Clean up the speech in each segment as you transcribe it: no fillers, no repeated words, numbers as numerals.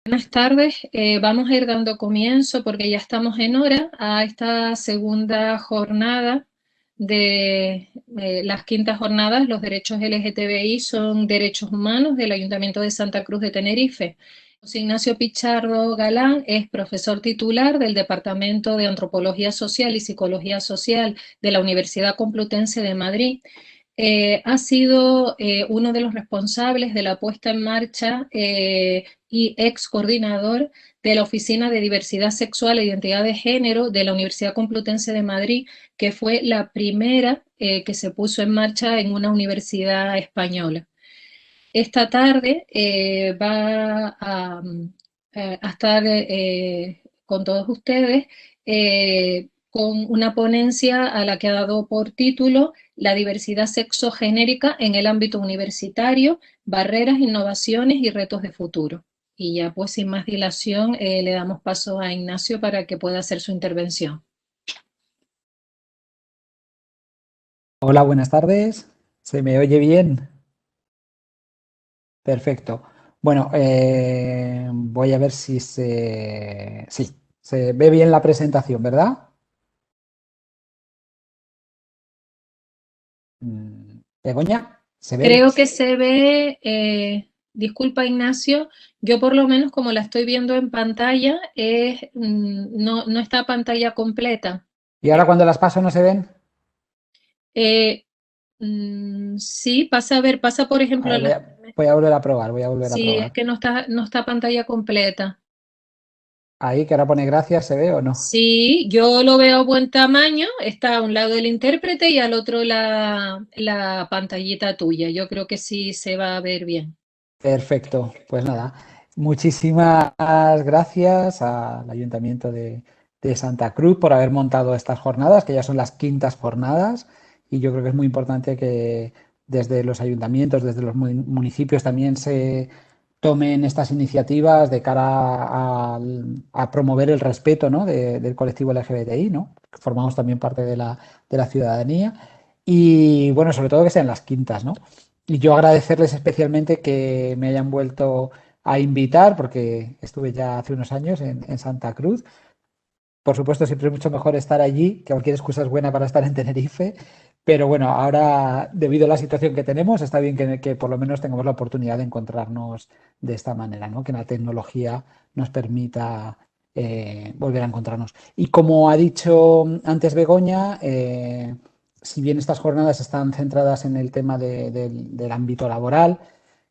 Buenas tardes, vamos a ir dando comienzo porque ya estamos en hora a esta segunda jornada de las quintas jornadas. Los derechos LGTBI son derechos humanos del Ayuntamiento de Santa Cruz de Tenerife. José Ignacio Pichardo Galán es profesor titular del Departamento de Antropología Social y Psicología Social de la Universidad Complutense de Madrid. Ha sido uno de los responsables de la puesta en marcha y ex coordinador de la Oficina de Diversidad Sexual e Identidad de Género de la Universidad Complutense de Madrid, que fue la primera que se puso en marcha en una universidad española. Esta tarde va a estar con todos ustedes con una ponencia a la que ha dado por título La diversidad sexogenérica en el ámbito universitario, barreras, innovaciones y retos de futuro. Y ya pues sin más dilación le damos paso a Ignacio para que pueda hacer su intervención. Hola, buenas tardes. ¿Se me oye bien? Perfecto. Bueno, voy a ver si sí, se ve bien la presentación, ¿verdad? Begoña, ¿se ve? Creo que se ve, disculpa Ignacio, yo por lo menos como la estoy viendo en pantalla, no está pantalla completa. ¿Y ahora cuando las paso no se ven? Sí, pasa por ejemplo A ver, voy a volver a probar, voy a volver a Sí, es probar. que no está pantalla completa. Ahí, que ahora pone gracias, ¿se ve o no? Sí, yo lo veo a buen tamaño, está a un lado el intérprete y al otro la pantallita tuya. Yo creo que sí se va a ver bien. Perfecto, pues nada, muchísimas gracias al Ayuntamiento de Santa Cruz por haber montado estas jornadas, que ya son las quintas jornadas, y yo creo que es muy importante que desde los ayuntamientos, desde los municipios también se tomen estas iniciativas de cara a promover el respeto, ¿no? del colectivo LGBTI, ¿no? Que formamos también parte de la ciudadanía, y bueno, sobre todo que sean las quintas, ¿no? Y yo agradecerles especialmente que me hayan vuelto a invitar, porque estuve ya hace unos años en Santa Cruz. Por supuesto, siempre es mucho mejor estar allí, que cualquier excusa es buena para estar en Tenerife. Pero bueno, ahora, debido a la situación que tenemos, está bien que por lo menos tengamos la oportunidad de encontrarnos de esta manera, ¿no? Que la tecnología nos permita volver a encontrarnos. Y como ha dicho antes Begoña, si bien estas jornadas están centradas en el tema del ámbito laboral,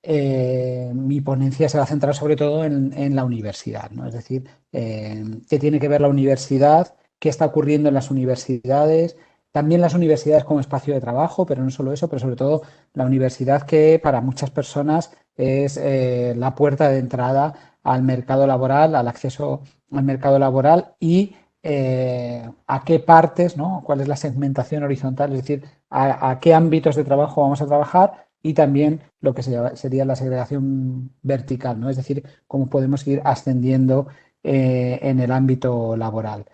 mi ponencia se va a centrar sobre todo en la universidad, ¿no? Es decir, qué tiene que ver la universidad, qué está ocurriendo en las universidades, también las universidades como espacio de trabajo, pero no solo eso, pero sobre todo la universidad que para muchas personas es la puerta de entrada al mercado laboral, al acceso al mercado laboral y a qué partes, ¿no? Cuál es la segmentación horizontal, es decir, a qué ámbitos de trabajo vamos a trabajar y también lo que sería la segregación vertical, ¿no? Es decir, cómo podemos ir ascendiendo en el ámbito laboral.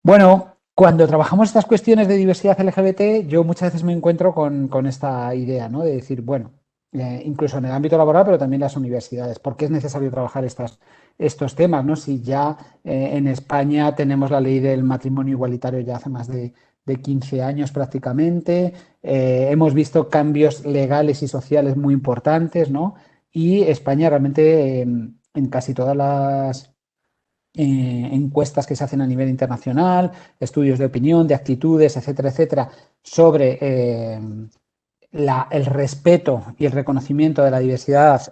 Bueno, cuando trabajamos estas cuestiones de diversidad LGBT, yo muchas veces me encuentro con esta idea, ¿no? De decir, bueno, incluso en el ámbito laboral, pero también en las universidades, ¿por qué es necesario trabajar estos temas, ¿no? Si ya en España tenemos la ley del matrimonio igualitario ya hace más de 15 años prácticamente, hemos visto cambios legales y sociales muy importantes, ¿no? Y España realmente en casi todas las encuestas que se hacen a nivel internacional, estudios de opinión, de actitudes, etcétera, etcétera, sobre el respeto y el reconocimiento de la diversidad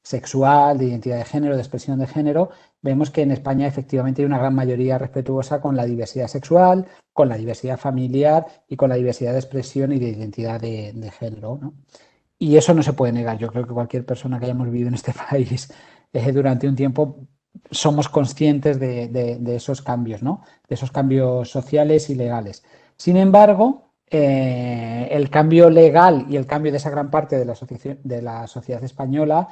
sexual, de identidad de género, de expresión de género, vemos que en España efectivamente hay una gran mayoría respetuosa con la diversidad sexual, con la diversidad familiar y con la diversidad de expresión y de identidad de género, ¿no? Y eso no se puede negar. Yo creo que cualquier persona que hayamos vivido en este país durante un tiempo somos conscientes de esos cambios, ¿no? De esos cambios sociales y legales. Sin embargo, el cambio legal y el cambio de esa gran parte de la sociedad española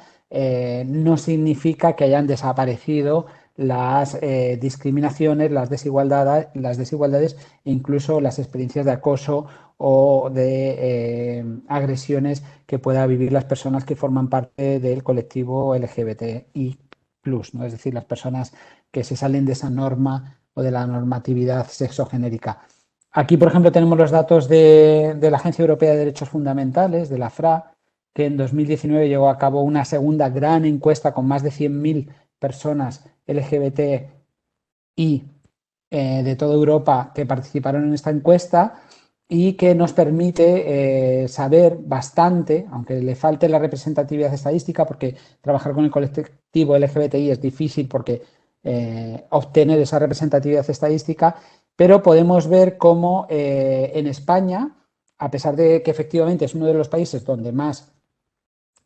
no significa que hayan desaparecido las discriminaciones, las desigualdades e incluso las experiencias de acoso o de agresiones que puedan vivir las personas que forman parte del colectivo LGBTI+, ¿no? Es decir, las personas que se salen de esa norma o de la normatividad sexogenérica. Aquí, por ejemplo, tenemos los datos de la Agencia Europea de Derechos Fundamentales, de la FRA, que en 2019 llevó a cabo una segunda gran encuesta con más de 100.000 personas LGBTI de toda Europa que participaron en esta encuesta y que nos permite saber bastante, aunque le falte la representatividad estadística, porque trabajar con el colectivo LGBTI es difícil porque obtener esa representatividad estadística, pero podemos ver cómo en España, a pesar de que efectivamente es uno de los países donde más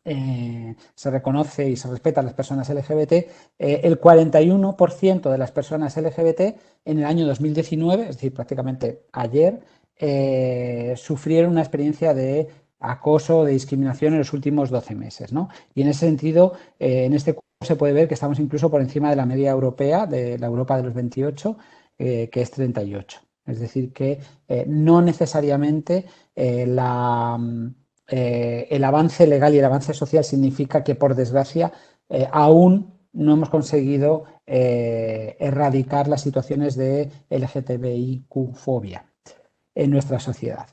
se reconoce y se respeta a las personas LGBT, el 41% de las personas LGBT en el año 2019, es decir, prácticamente ayer, sufrieron una experiencia de acoso o de discriminación en los últimos 12 meses, ¿no? Y en ese sentido, en este curso se puede ver que estamos incluso por encima de la media europea, de la Europa de los 28, que es 38. Es decir, que no necesariamente el avance legal y el avance social significa que, por desgracia, aún no hemos conseguido erradicar las situaciones de LGTBIQ-fobia en nuestra sociedad.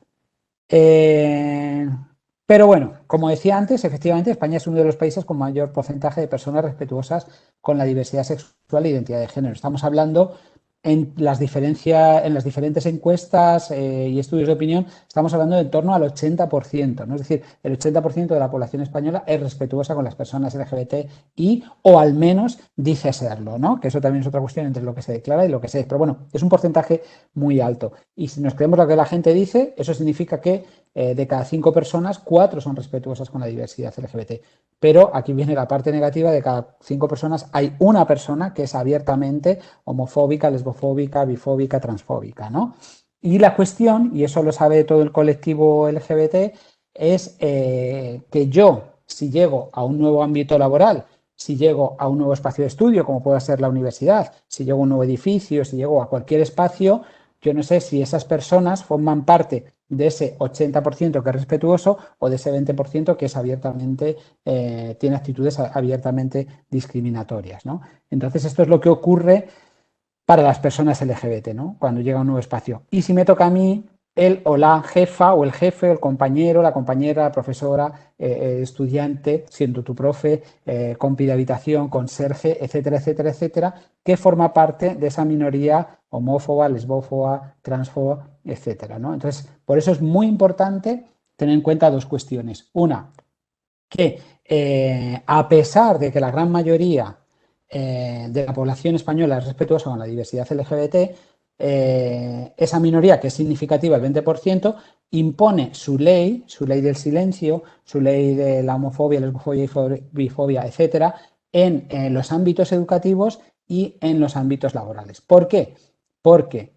Pero bueno, como decía antes, efectivamente España es uno de los países con mayor porcentaje de personas respetuosas con la diversidad sexual e identidad de género. Estamos hablando en las diferentes encuestas y estudios de opinión, estamos hablando de en torno al 80%, ¿no? Es decir, el 80% de la población española es respetuosa con las personas LGBTI o al menos dice serlo, ¿no? Que eso también es otra cuestión entre lo que se declara y lo que se es. Pero bueno, es un porcentaje muy alto. Y si nos creemos lo que la gente dice, eso significa que de cada 5 personas, 4 son respetuosas con la diversidad LGBT. Pero aquí viene la parte negativa: de cada 5 personas hay una persona que es abiertamente homofóbica, lesbofóbica, bifóbica, transfóbica, ¿no? Y la cuestión, y eso lo sabe todo el colectivo LGBT, es que yo, si llego a un nuevo ámbito laboral, si llego a un nuevo espacio de estudio, como pueda ser la universidad, si llego a un nuevo edificio, si llego a cualquier espacio, yo no sé si esas personas forman parte de ese 80% que es respetuoso o de ese 20% que es abiertamente, tiene actitudes abiertamente discriminatorias, ¿no? Entonces, esto es lo que ocurre para las personas LGBT, ¿no? Cuando llega a un nuevo espacio. Y si me toca a mí, el o la jefa o el jefe, el compañero, la compañera, la profesora, estudiante, siendo tu profe, compi de habitación, conserje, etcétera, etcétera, etcétera, que forma parte de esa minoría homófoba, lesbófoba, transfoba, etcétera, ¿no? Entonces, por eso es muy importante tener en cuenta dos cuestiones. Una, que a pesar de que la gran mayoría de la población española es respetuosa con la diversidad LGBT, esa minoría, que es significativa, el 20%, impone su ley del silencio, su ley de la homofobia, lesbofobia, bifobia, etcétera, en los ámbitos educativos y en los ámbitos laborales. ¿Por qué? Porque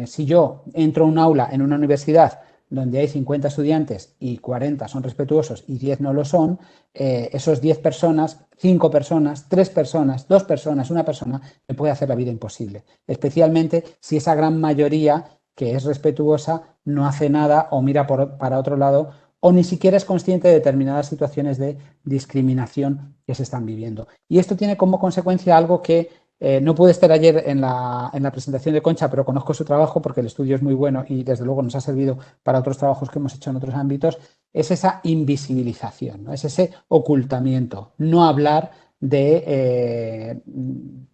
si yo entro a un aula en una universidad donde hay 50 estudiantes y 40 son respetuosos y 10 no lo son, esos 10 personas, 5 personas, 3 personas, 2 personas, una persona, me puede hacer la vida imposible. Especialmente si esa gran mayoría que es respetuosa no hace nada o mira para otro lado o ni siquiera es consciente de determinadas situaciones de discriminación que se están viviendo. Y esto tiene como consecuencia algo que no pude estar ayer en la presentación de Concha, pero conozco su trabajo porque el estudio es muy bueno y desde luego nos ha servido para otros trabajos que hemos hecho en otros ámbitos. Es esa invisibilización, ¿no? Es ese ocultamiento, no hablar de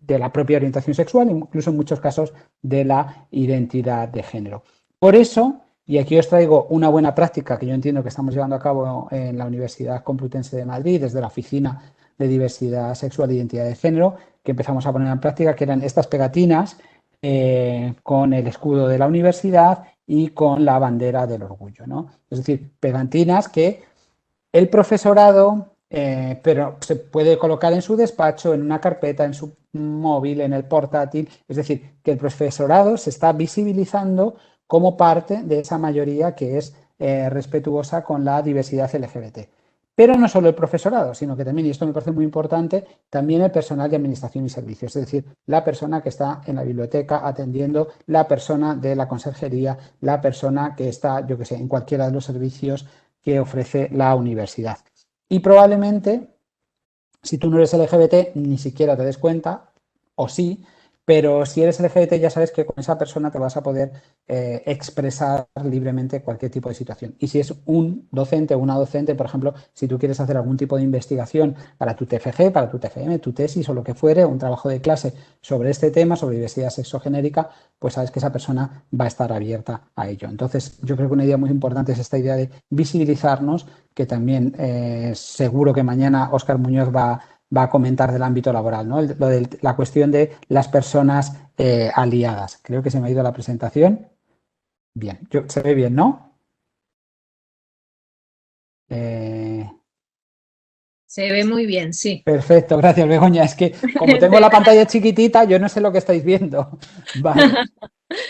la propia orientación sexual, incluso en muchos casos de la identidad de género. Por eso, y aquí os traigo una buena práctica que yo entiendo que estamos llevando a cabo en la Universidad Complutense de Madrid, desde la Oficina de Diversidad Sexual e Identidad de Género, que empezamos a poner en práctica, que eran estas pegatinas con el escudo de la universidad y con la bandera del orgullo, ¿no? Es decir, pegatinas que el profesorado, pero se puede colocar en su despacho, en una carpeta, en su móvil, en el portátil, es decir, que el profesorado se está visibilizando como parte de esa mayoría que es respetuosa con la diversidad LGBT. Pero no solo el profesorado, sino que también, y esto me parece muy importante, también el personal de administración y servicios, es decir, la persona que está en la biblioteca atendiendo, la persona de la conserjería, la persona que está, yo que sé, en cualquiera de los servicios que ofrece la universidad. Y probablemente, si tú no eres LGBT, ni siquiera te des cuenta, o sí, pero si eres LGBT ya sabes que con esa persona te vas a poder expresar libremente cualquier tipo de situación. Y si es un docente o una docente, por ejemplo, si tú quieres hacer algún tipo de investigación para tu TFG, para tu TFM, tu tesis o lo que fuere, un trabajo de clase sobre este tema, sobre diversidad sexogenérica, pues sabes que esa persona va a estar abierta a ello. Entonces, yo creo que una idea muy importante es esta idea de visibilizarnos, que también seguro que mañana Óscar Muñoz va a comentar del ámbito laboral, ¿no? Lo de la cuestión de las personas aliadas. Creo que se me ha ido la presentación. Bien, se ve bien, ¿no? Se ve muy bien, sí. Perfecto, gracias, Begoña. Es que como tengo la pantalla chiquitita, yo no sé lo que estáis viendo. Vale.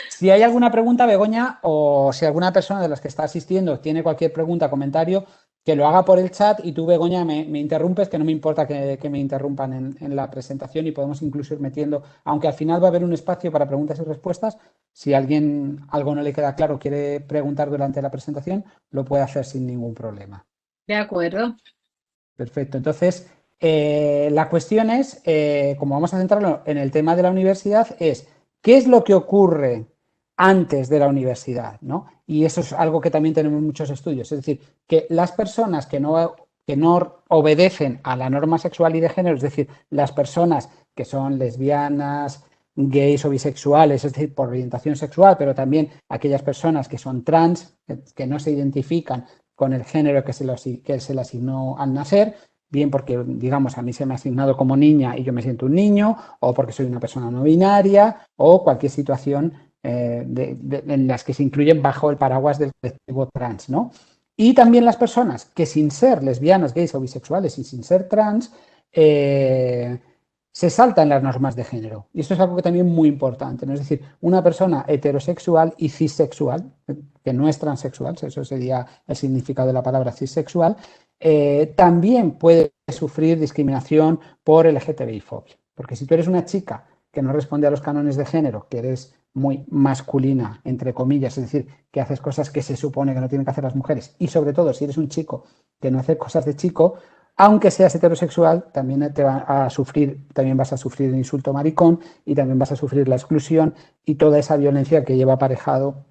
Si hay alguna pregunta, Begoña, o si alguna persona de las que está asistiendo tiene cualquier pregunta, comentario, que lo haga por el chat y tú, Begoña, me interrumpes, que no me importa que me interrumpan en la presentación y podemos incluso ir metiendo, aunque al final va a haber un espacio para preguntas y respuestas, si a alguien algo no le queda claro, quiere preguntar durante la presentación, lo puede hacer sin ningún problema. De acuerdo. Perfecto. Entonces, la cuestión es, como vamos a centrarlo en el tema de la universidad, es qué es lo que ocurre antes de la universidad, ¿no? Y eso es algo que también tenemos muchos estudios. Es decir, que las personas que no obedecen a la norma sexual y de género, es decir, las personas que son lesbianas, gays o bisexuales, es decir, por orientación sexual, pero también aquellas personas que son trans, que no se identifican con el género que se le asignó al nacer, bien porque, digamos, a mí se me ha asignado como niña y yo me siento un niño, o porque soy una persona no binaria, o cualquier situación en las que se incluyen bajo el paraguas del colectivo trans, ¿no? Y también las personas que sin ser lesbianas, gays o bisexuales y sin ser trans, se saltan las normas de género. Y esto es algo que también es muy importante, ¿no? Es decir, una persona heterosexual y cisexual, que no es transexual, eso sería el significado de la palabra cisexual, también puede sufrir discriminación por LGTBI-fobia. Porque si tú eres una chica que no responde a los cánones de género, que eres muy masculina, entre comillas, es decir, que haces cosas que se supone que no tienen que hacer las mujeres, y sobre todo si eres un chico que no hace cosas de chico, aunque seas heterosexual, también vas a sufrir el insulto maricón y también vas a sufrir la exclusión y toda esa violencia que lleva aparejado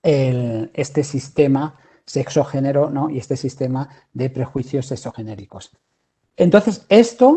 este sistema sexogénero, ¿no? Y este sistema de prejuicios sexogenéricos. Entonces, esto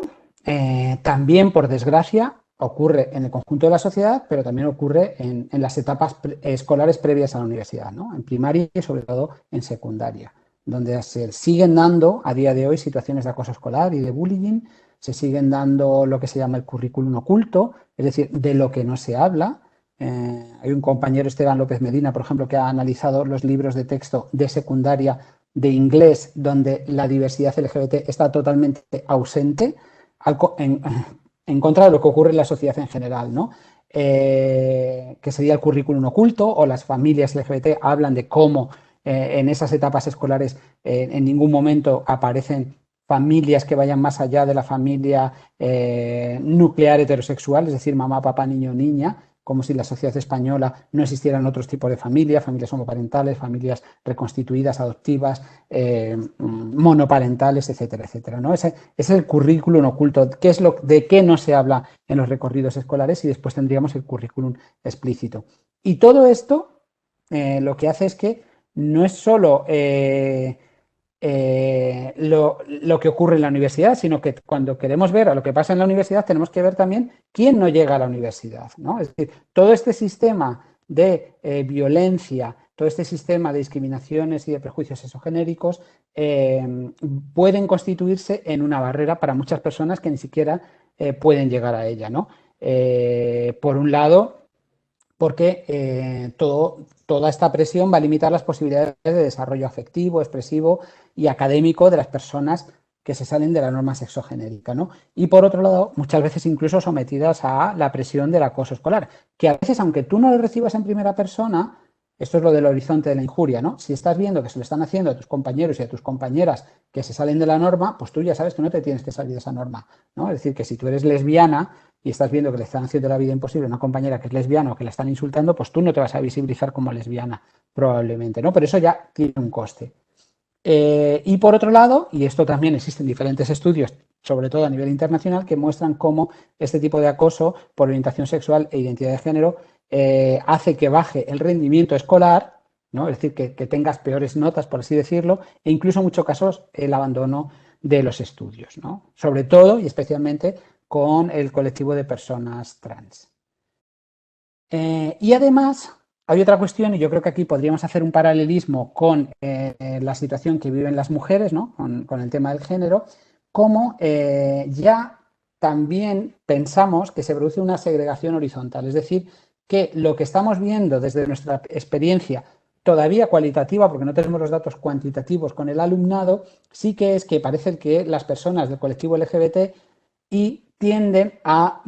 también, por desgracia, ocurre en el conjunto de la sociedad, pero también ocurre en las etapas escolares previas a la universidad, ¿no? En primaria y sobre todo en secundaria, donde se siguen dando a día de hoy situaciones de acoso escolar y de bullying, se siguen dando lo que se llama el currículum oculto, es decir, de lo que no se habla. Hay un compañero, Esteban López Medina, por ejemplo, que ha analizado los libros de texto de secundaria de inglés, donde la diversidad LGBT está totalmente ausente, en contra de lo que ocurre en la sociedad en general, ¿no? Que sería el currículum oculto, o las familias LGBT hablan de cómo en esas etapas escolares en ningún momento aparecen familias que vayan más allá de la familia nuclear heterosexual, es decir, mamá, papá, niño, niña, como si en la sociedad española no existieran otros tipos de familias, familias homoparentales, familias reconstituidas, adoptivas, monoparentales, etcétera, etcétera, ¿no? Ese es el currículum oculto, de qué no se habla en los recorridos escolares, y después tendríamos el currículum explícito. Y todo esto lo que hace es que no es solo lo que ocurre en la universidad, sino que cuando queremos ver a lo que pasa en la universidad tenemos que ver también quién no llega a la universidad, ¿no? Es decir, todo este sistema de violencia, todo este sistema de discriminaciones y de prejuicios sexogenéricos pueden constituirse en una barrera para muchas personas que ni siquiera pueden llegar a ella, ¿no? Por un lado, porque toda esta presión va a limitar las posibilidades de desarrollo afectivo, expresivo y académico de las personas que se salen de la norma sexogenérica, ¿no? Y por otro lado, muchas veces incluso sometidas a la presión del acoso escolar, que a veces, aunque tú no lo recibas en primera persona, Esto es lo del horizonte de la injuria, ¿no? Si estás viendo que se lo están haciendo a tus compañeros y a tus compañeras que se salen de la norma, pues tú ya sabes que no te tienes que salir de esa norma, ¿no? Es decir, que si tú eres lesbiana y estás viendo que le están haciendo la vida imposible a una compañera que es lesbiana o que la están insultando, pues tú no te vas a visibilizar como lesbiana, probablemente, ¿no? Pero eso ya tiene un coste. Y por otro lado, y esto también existen diferentes estudios, sobre todo a nivel internacional, que muestran cómo este tipo de acoso por orientación sexual e identidad de género hace que baje el rendimiento escolar, ¿no? Es decir, que tengas peores notas, por así decirlo, e incluso en muchos casos el abandono de los estudios, ¿no? Sobre todo y especialmente con el colectivo de personas trans. Y además, hay otra cuestión, y yo creo que aquí podríamos hacer un paralelismo con la situación que viven las mujeres, ¿no? Con el tema del género, como ya también pensamos que se produce una segregación horizontal, es decir, que lo que estamos viendo desde nuestra experiencia todavía cualitativa, porque no tenemos los datos cuantitativos con el alumnado, sí que es que parece que las personas del colectivo LGBT y tienden a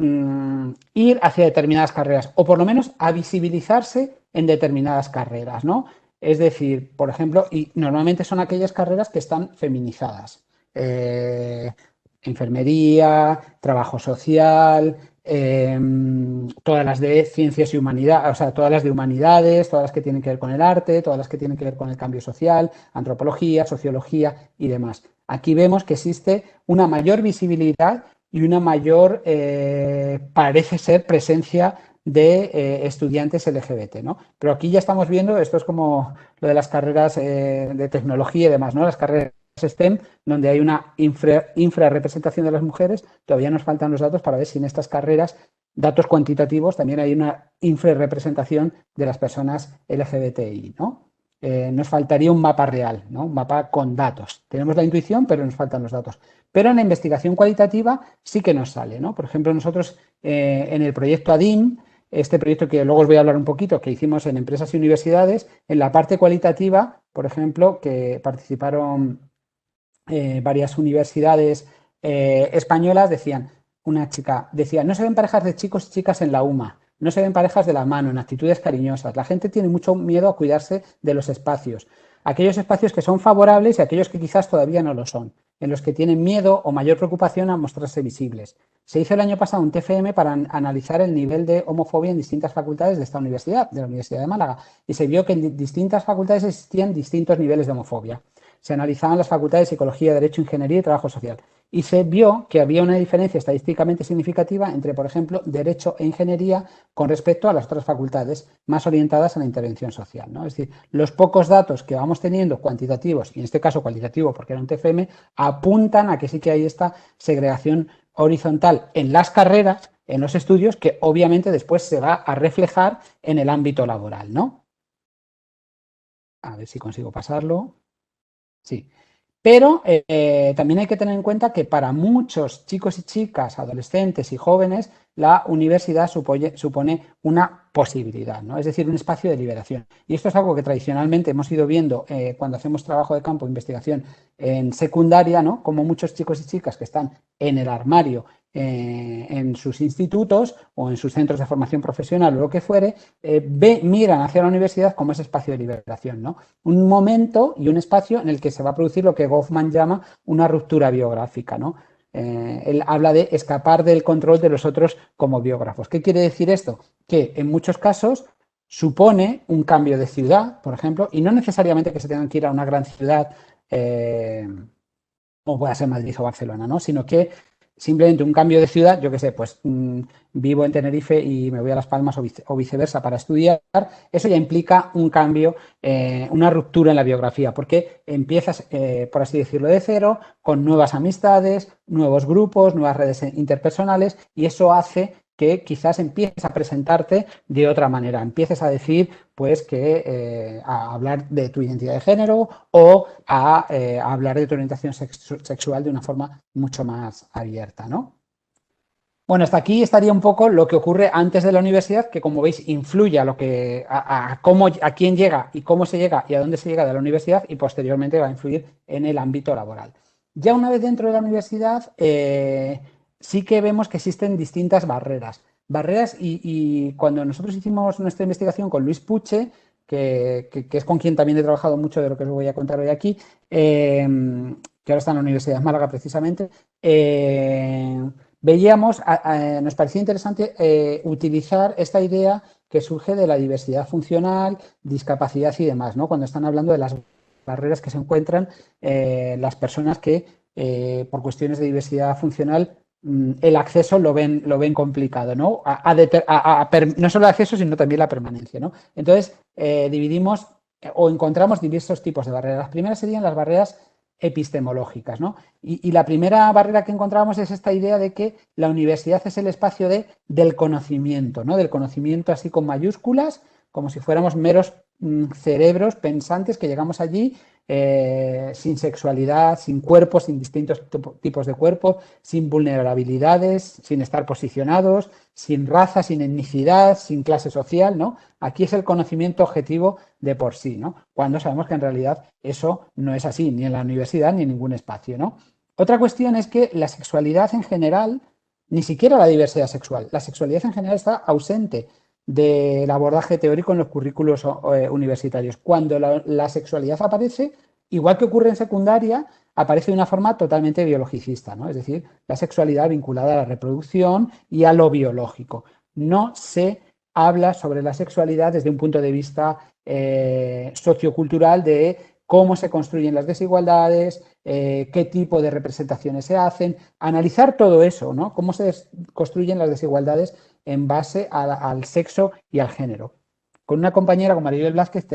ir hacia determinadas carreras o por lo menos a visibilizarse en determinadas carreras, ¿no? Es decir, por ejemplo, y normalmente son aquellas carreras que están feminizadas. Enfermería, trabajo social, todas las de ciencias y humanidades, o sea, todas las de humanidades, todas las que tienen que ver con el arte, todas las que tienen que ver con el cambio social, antropología, sociología y demás. Aquí vemos que existe una mayor visibilidad y una mayor, parece ser, presencia de estudiantes LGBT, ¿no? Pero aquí ya estamos viendo, esto es como lo de las carreras de tecnología y demás, ¿no? Las carreras STEM, donde hay una infrarrepresentación de las mujeres, todavía nos faltan los datos para ver si en estas carreras, datos cuantitativos, también hay una infrarrepresentación de las personas LGBTI, ¿no? Nos faltaría un mapa real, ¿no? Un mapa con datos. Tenemos la intuición, pero nos faltan los datos. Pero en la investigación cualitativa sí que nos sale, ¿no? Por ejemplo, nosotros en el proyecto ADIM, este proyecto que luego os voy a hablar un poquito, que hicimos en empresas y universidades, en la parte cualitativa, por ejemplo, que participaron varias universidades españolas, decían, una chica decía, no se ven parejas de chicos y chicas en la UMA, no se ven parejas de la mano, en actitudes cariñosas. La gente tiene mucho miedo a cuidarse de los espacios. Aquellos espacios que son favorables y aquellos que quizás todavía no lo son, en los que tienen miedo o mayor preocupación a mostrarse visibles. Se hizo el año pasado un TFM para analizar el nivel de homofobia en distintas facultades de esta universidad, de la Universidad de Málaga, y se vio que en distintas facultades existían distintos niveles de homofobia. Se analizaban las facultades de Psicología, Derecho, Ingeniería y Trabajo Social. Y se vio que había una diferencia estadísticamente significativa entre, por ejemplo, Derecho e Ingeniería con respecto a las otras facultades más orientadas a la intervención social, ¿no? Es decir, los pocos datos que vamos teniendo cuantitativos, y en este caso cualitativo porque era un TFM, apuntan a que sí que hay esta segregación horizontal en las carreras, en los estudios, que obviamente después se va a reflejar en el ámbito laboral, ¿no? A ver si consigo pasarlo. Sí. Pero también hay que tener en cuenta que para muchos chicos y chicas, adolescentes y jóvenes, la universidad supone una posibilidad, ¿no? Es decir, un espacio de liberación. Y esto es algo que tradicionalmente hemos ido viendo cuando hacemos trabajo de campo, investigación en secundaria, ¿no? Como muchos chicos y chicas que están en el armario en sus institutos o en sus centros de formación profesional o lo que fuere, miran hacia la universidad como ese espacio de liberación, ¿no? Un momento y un espacio en el que se va a producir lo que Goffman llama una ruptura biográfica, ¿no? Él habla de escapar del control de los otros como biógrafos. ¿Qué quiere decir esto? Que en muchos casos supone un cambio de ciudad, por ejemplo, y no necesariamente que se tengan que ir a una gran ciudad como pueda ser Madrid o Barcelona, ¿no? Sino que simplemente un cambio de ciudad, yo qué sé, pues vivo en Tenerife y me voy a Las Palmas o viceversa para estudiar, eso ya implica un cambio, una ruptura en la biografía, porque empiezas, por así decirlo, de cero, con nuevas amistades, nuevos grupos, nuevas redes interpersonales, y eso hace que quizás empieces a presentarte de otra manera, empieces a decir pues que a hablar de tu identidad de género o a hablar de tu orientación sexual de una forma mucho más abierta, ¿no? Bueno, hasta aquí estaría un poco lo que ocurre antes de la universidad, que como veis influye a lo que cómo, a quién llega y cómo se llega y a dónde se llega de la universidad, y posteriormente va a influir en el ámbito laboral. Ya una vez dentro de la universidad, sí que vemos que existen distintas barreras. Barreras y cuando nosotros hicimos nuestra investigación con Luis Puche, que es con quien también he trabajado mucho de lo que os voy a contar hoy aquí, que ahora está en la Universidad de Málaga precisamente, veíamos, nos parecía interesante utilizar esta idea que surge de la diversidad funcional, discapacidad y demás, ¿no? Cuando están hablando de las barreras que se encuentran las personas que por cuestiones de diversidad funcional el acceso lo ven complicado, ¿no? No solo el acceso, sino también la permanencia, ¿no? Entonces, dividimos o encontramos diversos tipos de barreras. Las primeras serían las barreras epistemológicas, ¿no? Y la primera barrera que encontramos es esta idea de que la universidad es el espacio del conocimiento, ¿no? Del conocimiento así con mayúsculas, como si fuéramos meros cerebros pensantes que llegamos allí sin sexualidad, sin cuerpos, sin distintos tipos de cuerpo, sin vulnerabilidades, sin estar posicionados, sin raza, sin etnicidad, sin clase social, ¿no? Aquí es el conocimiento objetivo de por sí, ¿no? Cuando sabemos que en realidad eso no es así, ni en la universidad ni en ningún espacio, ¿no? Otra cuestión es que la sexualidad en general, ni siquiera la diversidad sexual, la sexualidad en general está ausente del abordaje teórico en los currículos universitarios. Cuando la sexualidad aparece, igual que ocurre en secundaria, aparece de una forma totalmente biologicista, ¿no? Es decir, la sexualidad vinculada a la reproducción y a lo biológico. No se habla sobre la sexualidad desde un punto de vista sociocultural de cómo se construyen las desigualdades, qué tipo de representaciones se hacen, analizar todo eso, ¿no? Cómo se construyen las desigualdades en base al sexo y al género. Con una compañera, con Maribel Blázquez,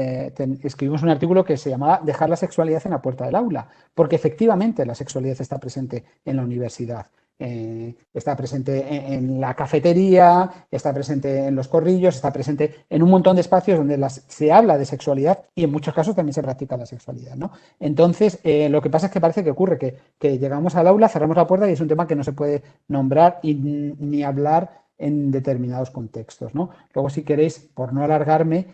escribimos un artículo que se llamaba Dejar la sexualidad en la puerta del aula, porque efectivamente la sexualidad está presente en la universidad. Está presente en la cafetería, está presente en los corrillos, está presente en un montón de espacios donde se habla de sexualidad y en muchos casos también se practica la sexualidad, ¿no? Entonces, lo que pasa es que parece que ocurre que llegamos al aula, cerramos la puerta y es un tema que no se puede nombrar ni hablar en determinados contextos, ¿no? Luego, si queréis, por no alargarme,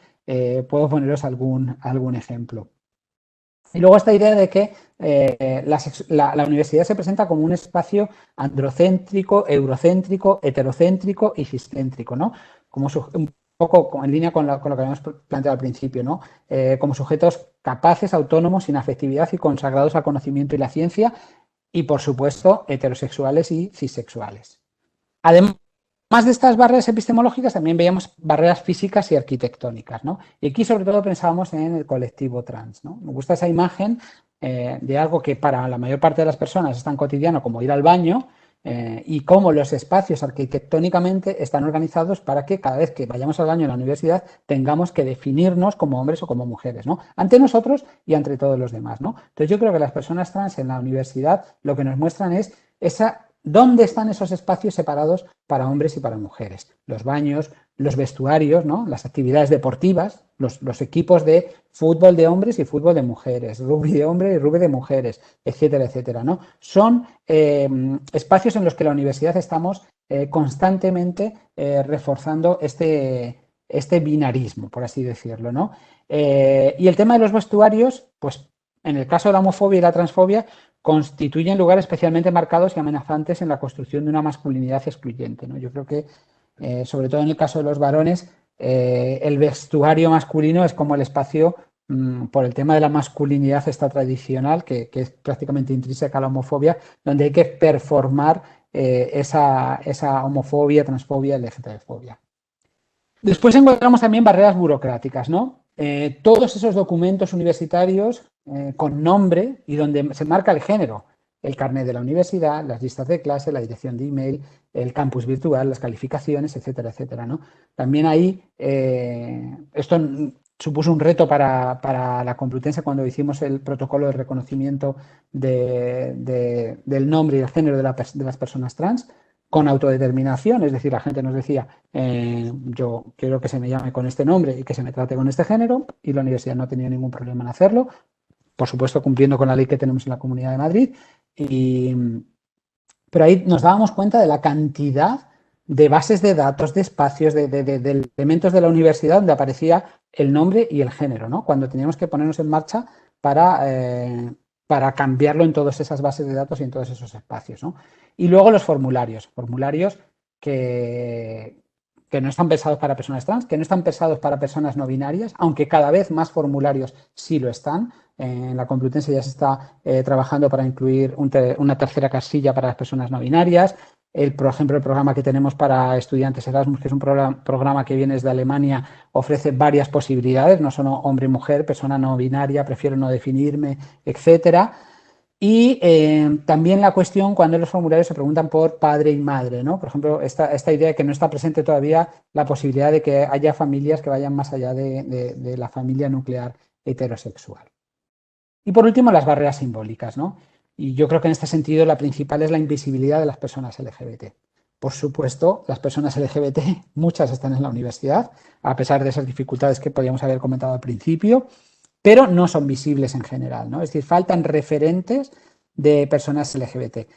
puedo poneros algún ejemplo. Y luego esta idea de que la universidad se presenta como un espacio androcéntrico, eurocéntrico, heterocéntrico y ciscéntrico, ¿no? Como un poco en línea con lo que habíamos planteado al principio, ¿no? Como sujetos capaces, autónomos, sin afectividad y consagrados al conocimiento y la ciencia, y por supuesto heterosexuales y cisexuales. Además de estas barreras epistemológicas, también veíamos barreras físicas y arquitectónicas, ¿no? Y aquí sobre todo pensábamos en el colectivo trans, ¿no? Me gusta esa imagen de algo que para la mayor parte de las personas es tan cotidiano como ir al baño y cómo los espacios arquitectónicamente están organizados para que cada vez que vayamos al baño en la universidad tengamos que definirnos como hombres o como mujeres, ¿no? Ante nosotros y ante todos los demás, ¿no? Entonces yo creo que las personas trans en la universidad lo que nos muestran es ¿dónde están esos espacios separados para hombres y para mujeres? Los baños, los vestuarios, ¿no? Las actividades deportivas, los equipos de fútbol de hombres y fútbol de mujeres, rugby de hombres y rugby de mujeres, etcétera, etcétera, ¿no? Son espacios en los que la universidad estamos constantemente reforzando este binarismo, por así decirlo, ¿no? Y el tema de los vestuarios, pues en el caso de la homofobia y la transfobia, constituyen lugares especialmente marcados y amenazantes en la construcción de una masculinidad excluyente, ¿no? Yo creo que, sobre todo en el caso de los varones, el vestuario masculino es como el espacio, por el tema de la masculinidad esta tradicional, que es prácticamente intrínseca a la homofobia, donde hay que performar esa homofobia, transfobia, LGTB-fobia. Después encontramos también barreras burocráticas, ¿no? Todos esos documentos universitarios con nombre y donde se marca el género, el carnet de la universidad, las listas de clase, la dirección de email, el campus virtual, las calificaciones, etcétera, etcétera, ¿no? También ahí esto supuso un reto para la Complutense cuando hicimos el protocolo de reconocimiento del nombre y el género de las personas trans, con autodeterminación, es decir, la gente nos decía, yo quiero que se me llame con este nombre y que se me trate con este género, y la universidad no tenía ningún problema en hacerlo, por supuesto cumpliendo con la ley que tenemos en la Comunidad de Madrid, pero ahí nos dábamos cuenta de la cantidad de bases de datos, de espacios, de elementos de la universidad donde aparecía el nombre y el género, ¿no? Cuando teníamos que ponernos en marcha para cambiarlo en todas esas bases de datos y en todos esos espacios, ¿no? Y luego los formularios que que no están pensados para personas trans, que no están pensados para personas no binarias, aunque cada vez más formularios sí lo están. En la Complutense ya se está trabajando para incluir una tercera casilla para las personas no binarias. Por ejemplo, el programa que tenemos para estudiantes Erasmus, que es un programa que viene desde Alemania, ofrece varias posibilidades, no solo hombre y mujer, persona no binaria, prefiero no definirme, etcétera. Y también la cuestión cuando en los formularios se preguntan por padre y madre, ¿no? Por ejemplo, esta idea de que no está presente todavía la posibilidad de que haya familias que vayan más allá de la familia nuclear heterosexual. Y por último, las barreras simbólicas, ¿no? Y yo creo que en este sentido la principal es la invisibilidad de las personas LGBT. Por supuesto, las personas LGBT, muchas están en la universidad, a pesar de esas dificultades que podíamos haber comentado al principio, pero no son visibles en general, ¿no? Es decir, faltan referentes de personas LGBT.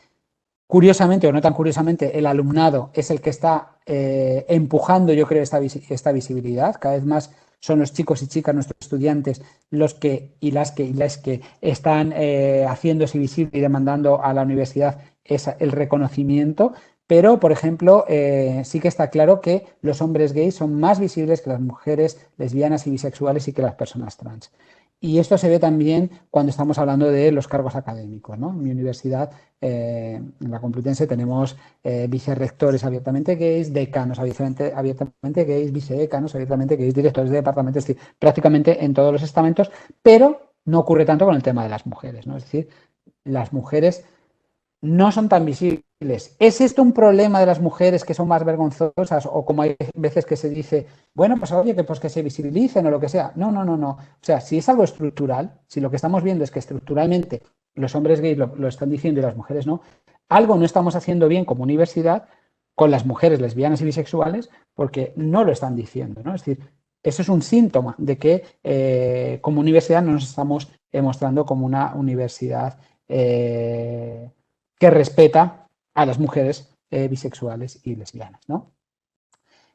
Curiosamente, o no tan curiosamente, el alumnado es el que está empujando, yo creo, esta visibilidad. Cada vez más son los chicos y chicas, nuestros estudiantes, los que y las que están haciéndose visible y demandando a la universidad el reconocimiento. Pero, por ejemplo, sí que está claro que los hombres gays son más visibles que las mujeres lesbianas y bisexuales y que las personas trans. Y esto se ve también cuando estamos hablando de los cargos académicos, ¿no? En mi universidad, en la Complutense, tenemos vicerrectores abiertamente gays, decanos abiertamente gays, vicedecanos abiertamente gays, directores de departamentos, es decir, prácticamente en todos los estamentos, pero no ocurre tanto con el tema de las mujeres, ¿no? Es decir, las mujeres no son tan visibles. ¿Es esto un problema de las mujeres que son más vergonzosas o como hay veces que se dice, bueno, pues oye, que se visibilicen o lo que sea? No, no, no, no. O sea, si es algo estructural, si lo que estamos viendo es que estructuralmente los hombres gays lo están diciendo y las mujeres no, algo no estamos haciendo bien como universidad con las mujeres lesbianas y bisexuales porque no lo están diciendo, ¿no? Es decir, eso es un síntoma de que como universidad no nos estamos mostrando como una universidad que respeta a las mujeres bisexuales y lesbianas, ¿no?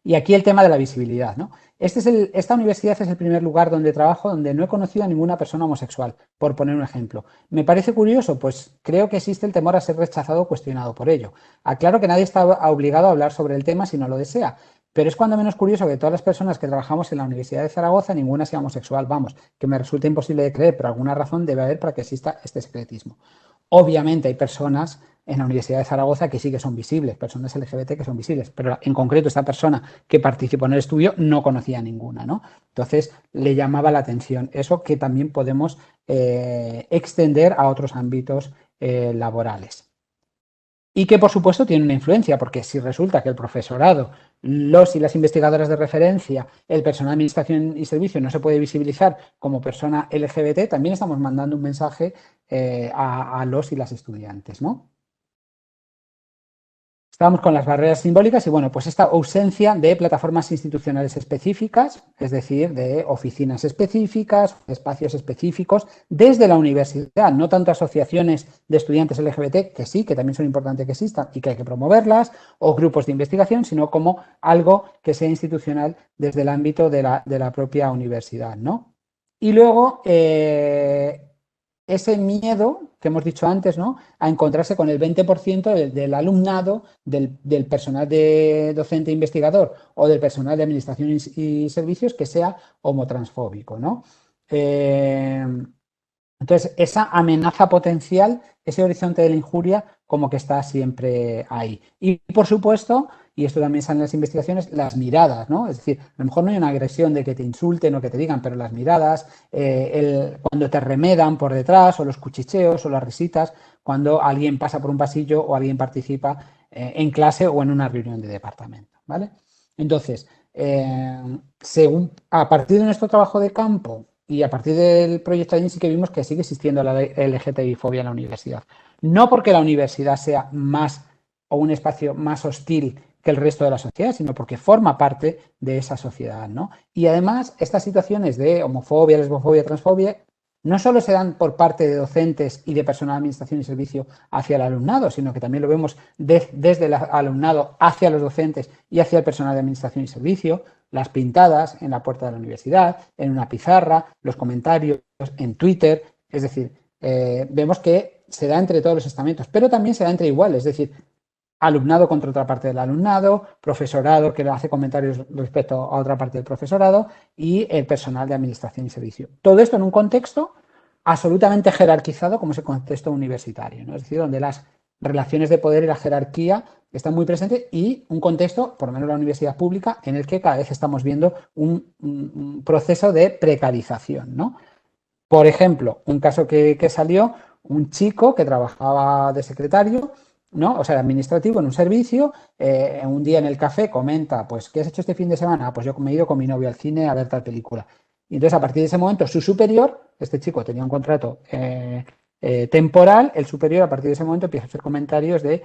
Y aquí el tema de la visibilidad, ¿no? Esta universidad es el primer lugar donde trabajo donde no he conocido a ninguna persona homosexual, por poner un ejemplo. ¿Me parece curioso? Pues creo que existe el temor a ser rechazado o cuestionado por ello. Aclaro que nadie está obligado a hablar sobre el tema si no lo desea, pero es cuando menos curioso que de todas las personas que trabajamos en la Universidad de Zaragoza, ninguna sea homosexual. Vamos, que me resulta imposible de creer, pero alguna razón debe haber para que exista este secretismo. Obviamente hay personas en la Universidad de Zaragoza que sí que son visibles, personas LGBT que son visibles, pero en concreto esta persona que participó en el estudio no conocía a ninguna, ¿no? Entonces le llamaba la atención eso que también podemos extender a otros ámbitos laborales. Y que por supuesto tiene una influencia, porque si resulta que el profesorado, los y las investigadoras de referencia, el personal de administración y servicio no se puede visibilizar como persona LGBT, también estamos mandando un mensaje a los y las estudiantes, ¿no? Estábamos con las barreras simbólicas y bueno, pues esta ausencia de plataformas institucionales específicas, es decir, de oficinas específicas, espacios específicos, desde la universidad, no tanto asociaciones de estudiantes LGBT, que sí, que también son importantes que existan y que hay que promoverlas, o grupos de investigación, sino como algo que sea institucional desde el ámbito de la propia universidad, ¿no? Y luego, ese miedo que hemos dicho antes, ¿no? A encontrarse con el 20% del alumnado, del personal de docente e investigador o del personal de administración y servicios que sea homotransfóbico, ¿no? Entonces, esa amenaza potencial, ese horizonte de la injuria, como que está siempre ahí. Y, por supuesto, y esto también sale en las investigaciones, las miradas, ¿no? Es decir, a lo mejor no hay una agresión de que te insulten o que te digan, pero las miradas, cuando te remedan por detrás, o los cuchicheos, o las risitas, cuando alguien pasa por un pasillo o alguien participa en clase o en una reunión de departamento, ¿vale? Entonces, a partir de nuestro trabajo de campo y a partir del proyecto AIN sí que vimos que sigue existiendo la LGTBI-fobia en la universidad. No porque la universidad sea más o un espacio más hostil que el resto de la sociedad, sino porque forma parte de esa sociedad, ¿no? Y además, estas situaciones de homofobia, lesbofobia, transfobia, no solo se dan por parte de docentes y de personal de administración y servicio hacia el alumnado, sino que también lo vemos desde el alumnado hacia los docentes y hacia el personal de administración y servicio, las pintadas en la puerta de la universidad, en una pizarra, los comentarios en Twitter, es decir, vemos que se da entre todos los estamentos, pero también se da entre iguales, es decir, alumnado contra otra parte del alumnado, profesorado que hace comentarios respecto a otra parte del profesorado y el personal de administración y servicio. Todo esto en un contexto absolutamente jerarquizado como es el contexto universitario, ¿no? Es decir, donde las relaciones de poder y la jerarquía están muy presentes y un contexto, por lo menos la universidad pública, en el que cada vez estamos viendo un proceso de precarización, ¿no? Por ejemplo, un caso que salió, un chico que trabajaba de secretario, ¿no? O sea, administrativo en un servicio, un día en el café comenta, pues, ¿qué has hecho este fin de semana? Ah, pues yo me he ido con mi novio al cine a ver tal película. Y entonces, a partir de ese momento, su superior, este chico tenía un contrato temporal, el superior a partir de ese momento empieza a hacer comentarios de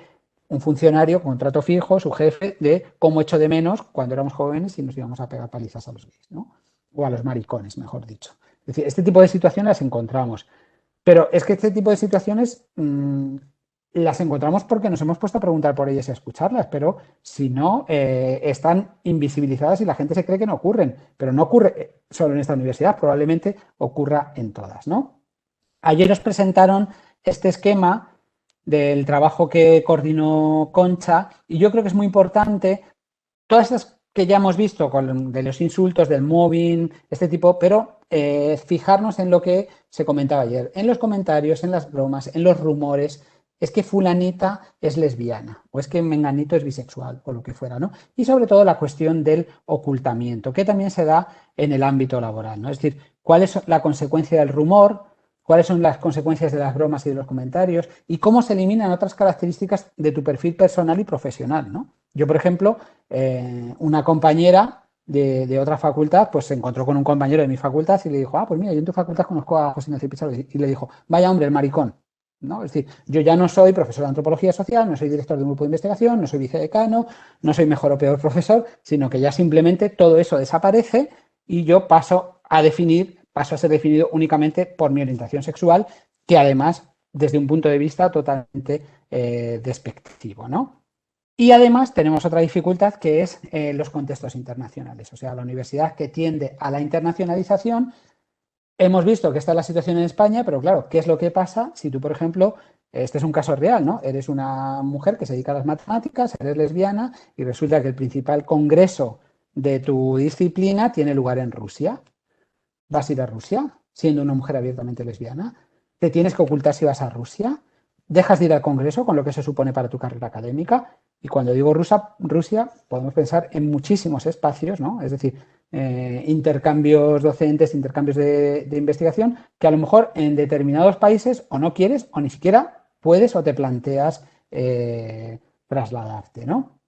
un funcionario, contrato fijo, su jefe, de cómo echo de menos cuando éramos jóvenes y nos íbamos a pegar palizas a los gays, ¿no? O a los maricones, mejor dicho. Es decir, este tipo de situaciones las encontramos. Pero es que este tipo de situaciones las encontramos porque nos hemos puesto a preguntar por ellas y a escucharlas, pero si no, están invisibilizadas y la gente se cree que no ocurren. Pero no ocurre solo en esta universidad, probablemente ocurra en todas, ¿no? Ayer nos presentaron este esquema del trabajo que coordinó Concha y yo creo que es muy importante todas estas que ya hemos visto de los insultos, del mobbing, este tipo, pero fijarnos en lo que se comentaba ayer, en los comentarios, en las bromas, en los rumores, es que fulanita es lesbiana o es que menganito es bisexual o lo que fuera, ¿no? Y sobre todo la cuestión del ocultamiento, que también se da en el ámbito laboral, ¿no? Es decir, cuál es la consecuencia del rumor, cuáles son las consecuencias de las bromas y de los comentarios y cómo se eliminan otras características de tu perfil personal y profesional, ¿no? Yo, por ejemplo, una compañera de otra facultad, pues se encontró con un compañero de mi facultad y le dijo, ah, pues mira, yo en tu facultad conozco a José Ignacio Pizarro, y le dijo, vaya hombre, el maricón, ¿no? Es decir, yo ya no soy profesor de antropología social, no soy director de un grupo de investigación, no soy vicedecano, no soy mejor o peor profesor, sino que ya simplemente todo eso desaparece y yo paso a ser definido únicamente por mi orientación sexual, que además, desde un punto de vista totalmente despectivo, ¿no? Y además tenemos otra dificultad que es los contextos internacionales, o sea, la universidad que tiende a la internacionalización. Hemos visto que esta es la situación en España, pero claro, ¿qué es lo que pasa si tú, por ejemplo, este es un caso real, ¿no? Eres una mujer que se dedica a las matemáticas, eres lesbiana y resulta que el principal congreso de tu disciplina tiene lugar en Rusia. ¿Vas a ir a Rusia siendo una mujer abiertamente lesbiana? ¿Te tienes que ocultar si vas a Rusia? ¿Dejas de ir al Congreso con lo que se supone para tu carrera académica? Y cuando digo Rusia, podemos pensar en muchísimos espacios, ¿no? Es decir, intercambios docentes, intercambios de investigación, que a lo mejor en determinados países o no quieres o ni siquiera puedes o te planteas trasladarte, ¿no?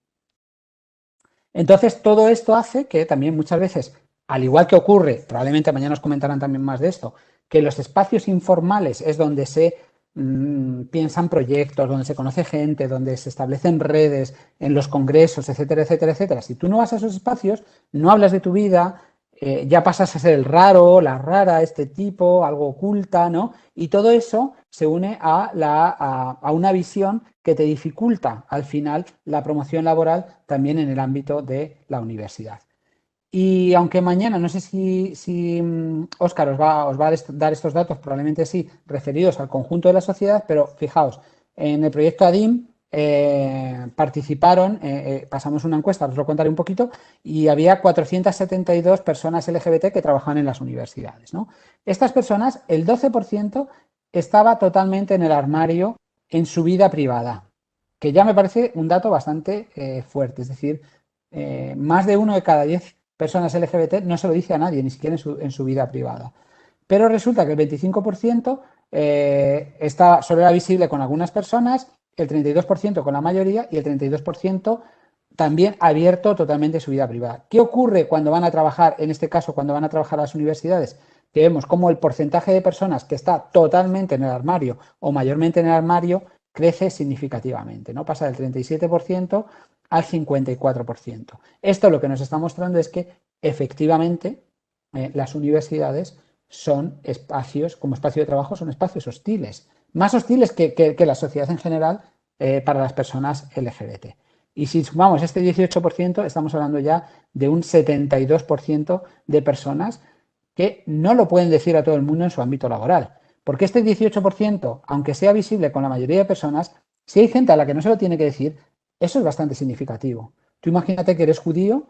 Entonces, todo esto hace que también muchas veces, al igual que ocurre, probablemente mañana nos comentarán también más de esto, que los espacios informales es donde se piensan proyectos, donde se conoce gente, donde se establecen redes, en los congresos, etcétera, etcétera, etcétera. Si tú no vas a esos espacios, no hablas de tu vida, ya pasas a ser el raro, la rara, este tipo, algo oculta, ¿no? Y todo eso se une a una visión que te dificulta al final la promoción laboral también en el ámbito de la universidad. Y aunque mañana, no sé si Óscar os va a dar estos datos, probablemente sí, referidos al conjunto de la sociedad, pero fijaos, en el proyecto ADIM participaron, pasamos una encuesta, os lo contaré un poquito, y había 472 personas LGBT que trabajaban en las universidades, ¿no? Estas personas, el 12% estaba totalmente en el armario en su vida privada, que ya me parece un dato bastante fuerte, es decir, más de 1 de cada 10 personas LGBT no se lo dice a nadie, ni siquiera en su vida privada. Pero resulta que el 25% solo era visible con algunas personas, el 32% con la mayoría y el 32% también abierto totalmente su vida privada. ¿Qué ocurre cuando van a trabajar, en este caso, cuando van a trabajar a las universidades? Que vemos cómo el porcentaje de personas que está totalmente en el armario o mayormente en el armario crece significativamente, ¿no? Pasa del 37% al 54%. Esto lo que nos está mostrando es que efectivamente las universidades son espacios, como espacio de trabajo, son espacios hostiles, más hostiles que la sociedad en general para las personas LGBT. Y si sumamos este 18%, estamos hablando ya de un 72% de personas que no lo pueden decir a todo el mundo en su ámbito laboral. Porque este 18%, aunque sea visible con la mayoría de personas, si hay gente a la que no se lo tiene que decir, Eso es bastante significativo. Tú imagínate que eres judío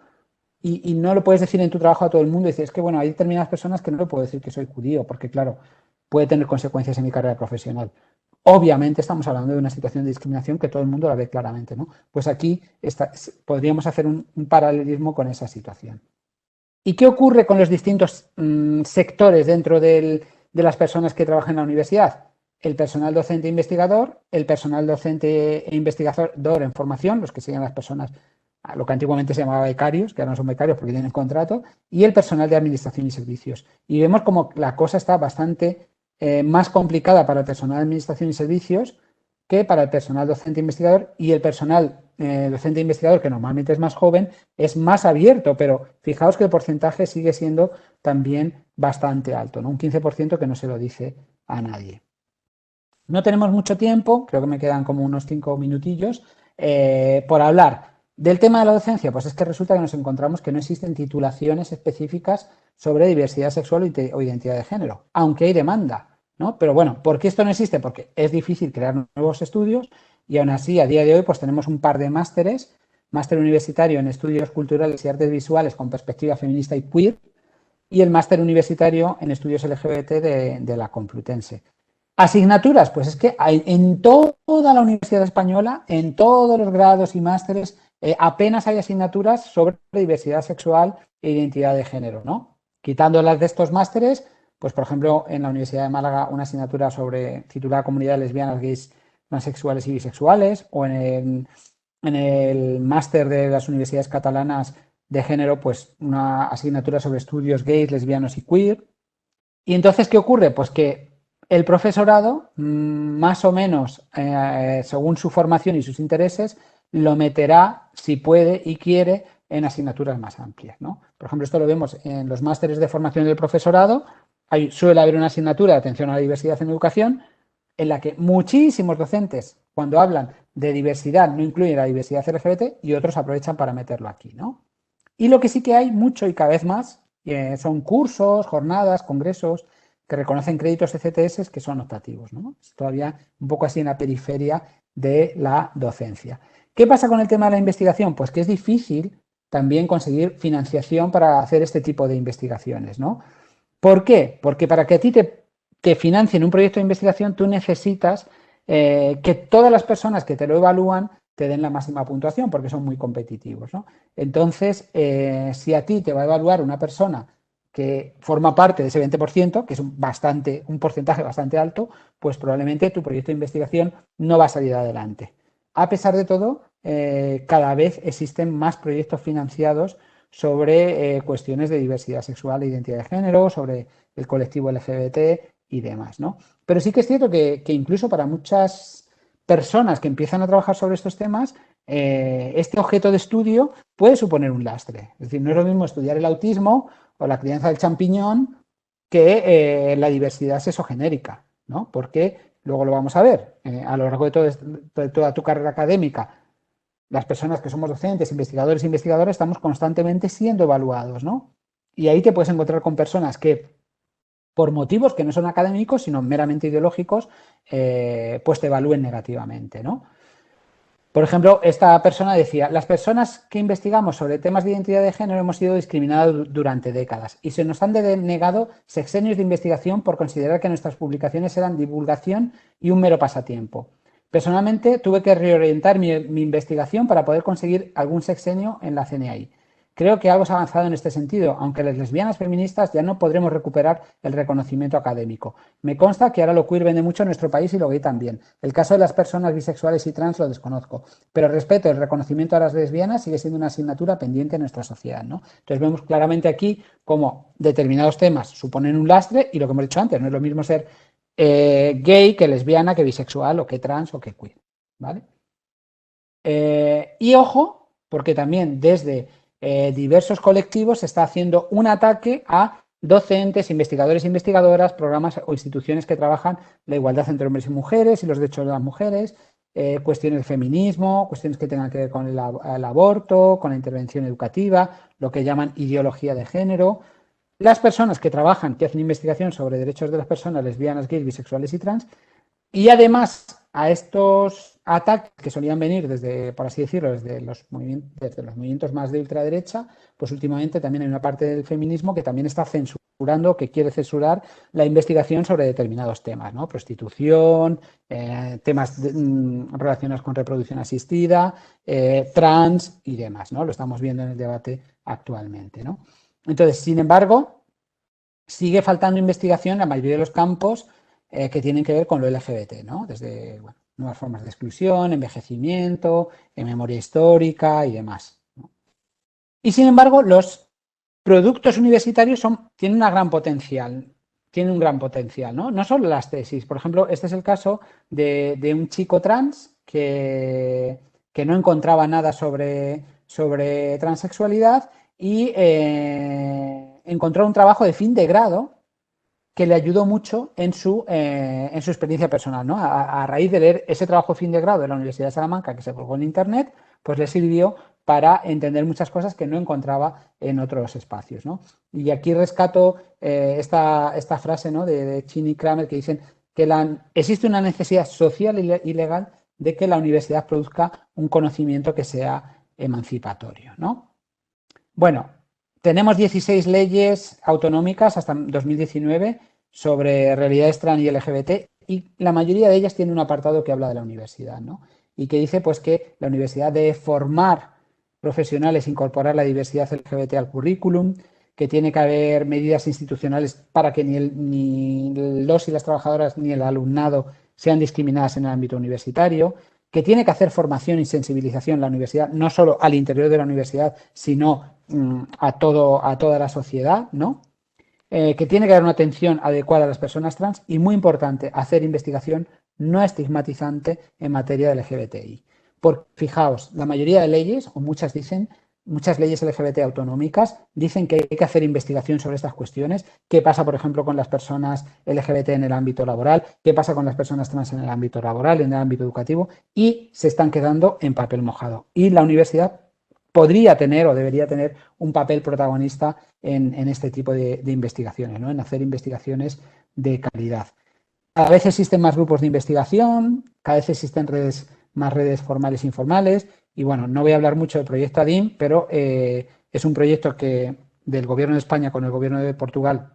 y no lo puedes decir en tu trabajo a todo el mundo y dices, es que bueno, hay determinadas personas que no le puedo decir que soy judío, porque claro, puede tener consecuencias en mi carrera profesional. Obviamente estamos hablando de una situación de discriminación que todo el mundo la ve claramente, ¿no? Pues aquí podríamos hacer un paralelismo con esa situación. ¿Y qué ocurre con los distintos sectores dentro de las personas que trabajan en la universidad? El personal docente e investigador, el personal docente e investigador en formación, los que siguen las personas, lo que antiguamente se llamaba becarios, que ahora no son becarios porque tienen contrato, y el personal de administración y servicios. Y vemos como la cosa está bastante más complicada para el personal de administración y servicios que para el personal docente e investigador, y el personal docente e investigador, que normalmente es más joven, es más abierto, pero fijaos que el porcentaje sigue siendo también bastante alto, ¿no? Un 15% que no se lo dice a nadie. No tenemos mucho tiempo, creo que me quedan como unos 5 minutillos, por hablar del tema de la docencia. Pues es que resulta que nos encontramos que no existen titulaciones específicas sobre diversidad sexual o identidad de género, aunque hay demanda, ¿no? Pero bueno, ¿por qué esto no existe? Porque es difícil crear nuevos estudios y aún así, a día de hoy, pues tenemos un par de másteres, máster universitario en estudios culturales y artes visuales con perspectiva feminista y queer, y el máster universitario en estudios LGBT de la Complutense. Asignaturas, pues es que hay, en toda la Universidad Española, en todos los grados y másteres, apenas hay asignaturas sobre diversidad sexual e identidad de género, ¿no? Quitando las de estos másteres, pues por ejemplo, en la Universidad de Málaga una asignatura sobre titulada Comunidad de Lesbianas, Gays, Transexuales y Bisexuales, o en el máster de las universidades catalanas de género, pues una asignatura sobre estudios gays, lesbianos y queer. Y entonces, ¿qué ocurre? Pues que el profesorado, más o menos, según su formación y sus intereses, lo meterá, si puede y quiere, en asignaturas más amplias, ¿no? Por ejemplo, esto lo vemos en los másteres de formación del profesorado. Suele haber una asignatura de atención a la diversidad en educación, en la que muchísimos docentes, cuando hablan de diversidad, no incluyen la diversidad LGBT, y otros aprovechan para meterlo aquí, ¿no? Y lo que sí que hay mucho y cada vez más son cursos, jornadas, congresos que reconocen créditos ECTS que son optativos, ¿no? Es todavía un poco así en la periferia de la docencia. ¿Qué pasa con el tema de la investigación? Pues que es difícil también conseguir financiación para hacer este tipo de investigaciones, ¿no? ¿Por qué? Porque para que a ti te financien un proyecto de investigación, tú necesitas que todas las personas que te lo evalúan te den la máxima puntuación, porque son muy competitivos, ¿no? Entonces, si a ti te va a evaluar una persona que forma parte de ese 20%, que es un porcentaje bastante alto, pues probablemente tu proyecto de investigación no va a salir adelante. A pesar de todo, cada vez existen más proyectos financiados sobre cuestiones de diversidad sexual e identidad de género, sobre el colectivo LGBT y demás, ¿no? Pero sí que es cierto que incluso para muchas personas que empiezan a trabajar sobre estos temas, este objeto de estudio puede suponer un lastre. Es decir, no es lo mismo estudiar el autismo o la crianza del champiñón que la diversidad sexogenérica, ¿no? Porque luego lo vamos a ver, a lo largo de toda tu carrera académica, las personas que somos docentes, investigadores e investigadoras, estamos constantemente siendo evaluados, ¿no? Y ahí te puedes encontrar con personas que, por motivos que no son académicos, sino meramente ideológicos, pues te evalúen negativamente, ¿no? Por ejemplo, esta persona decía, las personas que investigamos sobre temas de identidad de género hemos sido discriminados durante décadas y se nos han denegado sexenios de investigación por considerar que nuestras publicaciones eran divulgación y un mero pasatiempo. Personalmente, tuve que reorientar mi investigación para poder conseguir algún sexenio en la CNI. Creo que algo se ha avanzado en este sentido, aunque las lesbianas feministas ya no podremos recuperar el reconocimiento académico. Me consta que ahora lo queer vende mucho en nuestro país y lo gay también. El caso de las personas bisexuales y trans lo desconozco, pero respeto y el reconocimiento a las lesbianas sigue siendo una asignatura pendiente en nuestra sociedad, ¿no? Entonces vemos claramente aquí cómo determinados temas suponen un lastre y lo que hemos dicho antes, no es lo mismo ser gay que lesbiana, que bisexual o que trans o que queer, ¿vale? Y ojo, porque también desde diversos colectivos se está haciendo un ataque a docentes, investigadores e investigadoras, programas o instituciones que trabajan la igualdad entre hombres y mujeres y los derechos de las mujeres, cuestiones de feminismo, cuestiones que tengan que ver con el aborto, con la intervención educativa, lo que llaman ideología de género. Las personas que trabajan, que hacen investigación sobre derechos de las personas lesbianas, gays, bisexuales y trans, y además a estos ataques que solían venir desde, por así decirlo, desde los movimientos más de ultraderecha, pues últimamente también hay una parte del feminismo que también está censurando, que quiere censurar la investigación sobre determinados temas, ¿no? Prostitución, temas relacionados con reproducción asistida, trans y demás, ¿no? Lo estamos viendo en el debate actualmente, ¿no? Entonces, sin embargo, sigue faltando investigación en la mayoría de los campos que tienen que ver con lo LGBT, ¿no? Desde nuevas formas de exclusión, envejecimiento, memoria histórica y demás, ¿no? Y sin embargo, los productos universitarios tienen un gran potencial, ¿no? No solo las tesis. Por ejemplo, este es el caso de un chico trans que no encontraba nada sobre transexualidad y encontró un trabajo de fin de grado que le ayudó mucho en su experiencia personal, ¿no? A raíz de leer ese trabajo de fin de grado de la Universidad de Salamanca que se colgó en Internet, pues le sirvió para entender muchas cosas que no encontraba en otros espacios, ¿no? Y aquí rescato esta frase, ¿no? de Chin y Kramer que dicen que existe una necesidad social y legal de que la universidad produzca un conocimiento que sea emancipatorio, ¿no? Bueno, tenemos 16 leyes autonómicas hasta 2019 sobre realidades trans y LGBT y la mayoría de ellas tiene un apartado que habla de la universidad, ¿no? Y que dice pues que la universidad debe formar profesionales, incorporar la diversidad LGBT al currículum, que tiene que haber medidas institucionales para que ni los y las trabajadoras ni el alumnado sean discriminadas en el ámbito universitario, que tiene que hacer formación y sensibilización en la universidad, no solo al interior de la universidad, sino a toda la sociedad, ¿no? Que tiene que dar una atención adecuada a las personas trans y, muy importante, hacer investigación no estigmatizante en materia de LGBTI. Porque, fijaos, la mayoría de leyes, o muchas leyes LGBT autonómicas dicen que hay que hacer investigación sobre estas cuestiones. ¿Qué pasa, por ejemplo, con las personas LGBT en el ámbito laboral? ¿Qué pasa con las personas trans en el ámbito laboral, en el ámbito educativo? Y se están quedando en papel mojado. Y la universidad podría tener o debería tener un papel protagonista en este tipo de investigaciones, ¿no? En hacer investigaciones de calidad. Cada vez existen más grupos de investigación, cada vez existen más redes formales e informales, y bueno, no voy a hablar mucho del proyecto ADIM, pero es un proyecto del Gobierno de España con el Gobierno de Portugal,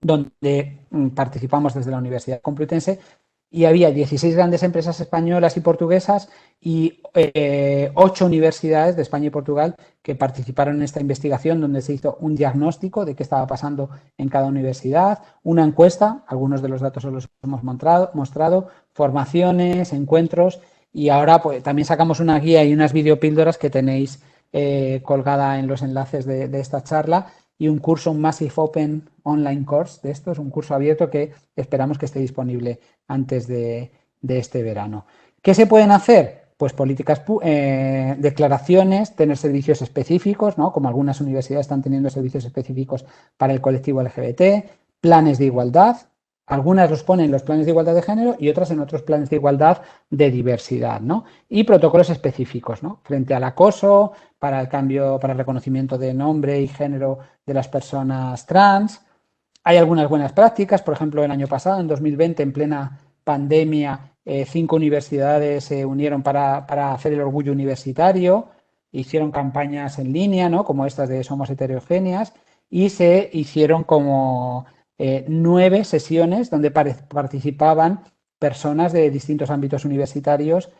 donde participamos desde la Universidad Complutense, y había 16 grandes empresas españolas y portuguesas y 8 universidades de España y Portugal que participaron en esta investigación, donde se hizo un diagnóstico de qué estaba pasando en cada universidad, una encuesta, algunos de los datos os los hemos mostrado, formaciones, encuentros, y ahora pues también sacamos una guía y unas videopíldoras que tenéis colgada en los enlaces de esta charla, y un curso, un Massive Open Online Course de esto, es un curso abierto que esperamos que esté disponible antes de este verano. ¿Qué se pueden hacer? Pues políticas, declaraciones, tener servicios específicos, ¿no? Como algunas universidades están teniendo servicios específicos para el colectivo LGBT, planes de igualdad, algunas los ponen en los planes de igualdad de género y otras en otros planes de igualdad de diversidad, ¿no? Y protocolos específicos, ¿no? Frente al acoso, para el cambio, para el reconocimiento de nombre y género de las personas trans. Hay algunas buenas prácticas, por ejemplo, el año pasado, en 2020, en plena pandemia, 5 universidades se unieron para hacer el orgullo universitario, hicieron campañas en línea, ¿no? Como estas de Somos Heterogéneas, y se hicieron como 9 sesiones donde participaban personas de distintos ámbitos universitarios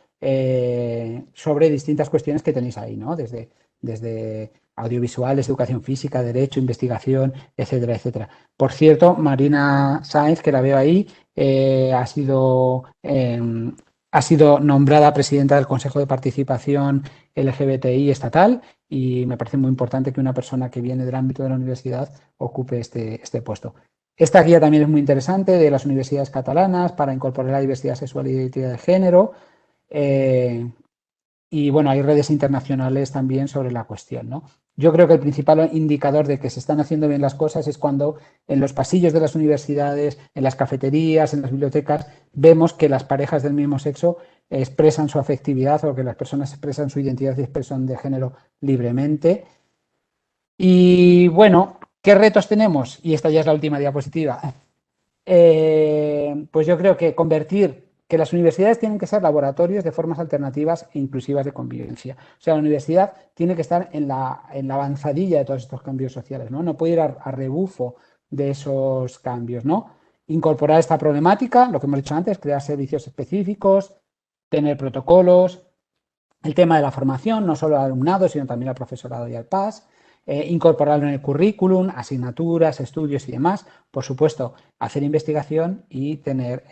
sobre distintas cuestiones que tenéis ahí, ¿no? Desde audiovisuales, educación física, derecho, investigación, etcétera, etcétera. Por cierto, Marina Sáenz, que la veo ahí, ha sido nombrada presidenta del Consejo de Participación LGBTI estatal, y me parece muy importante que una persona que viene del ámbito de la universidad ocupe este puesto. Esta guía también es muy interesante, de las universidades catalanas para incorporar la diversidad sexual y identidad de género. Y bueno, hay redes internacionales también sobre la cuestión, ¿no? Yo creo que el principal indicador de que se están haciendo bien las cosas es cuando en los pasillos de las universidades, en las cafeterías, en las bibliotecas, vemos que las parejas del mismo sexo expresan su afectividad, o que las personas expresan su identidad y expresión de género libremente. Y bueno, ¿qué retos tenemos? Y esta ya es la última diapositiva. Pues yo creo que convertir que las universidades tienen que ser laboratorios de formas alternativas e inclusivas de convivencia. O sea, la universidad tiene que estar en la avanzadilla de todos estos cambios sociales, ¿no? No puede ir a rebufo de esos cambios, ¿no? Incorporar esta problemática, lo que hemos dicho antes, crear servicios específicos, tener protocolos, el tema de la formación, no solo al alumnado, sino también al profesorado y al PAS, incorporarlo en el currículum, asignaturas, estudios y demás. Por supuesto, hacer investigación y tener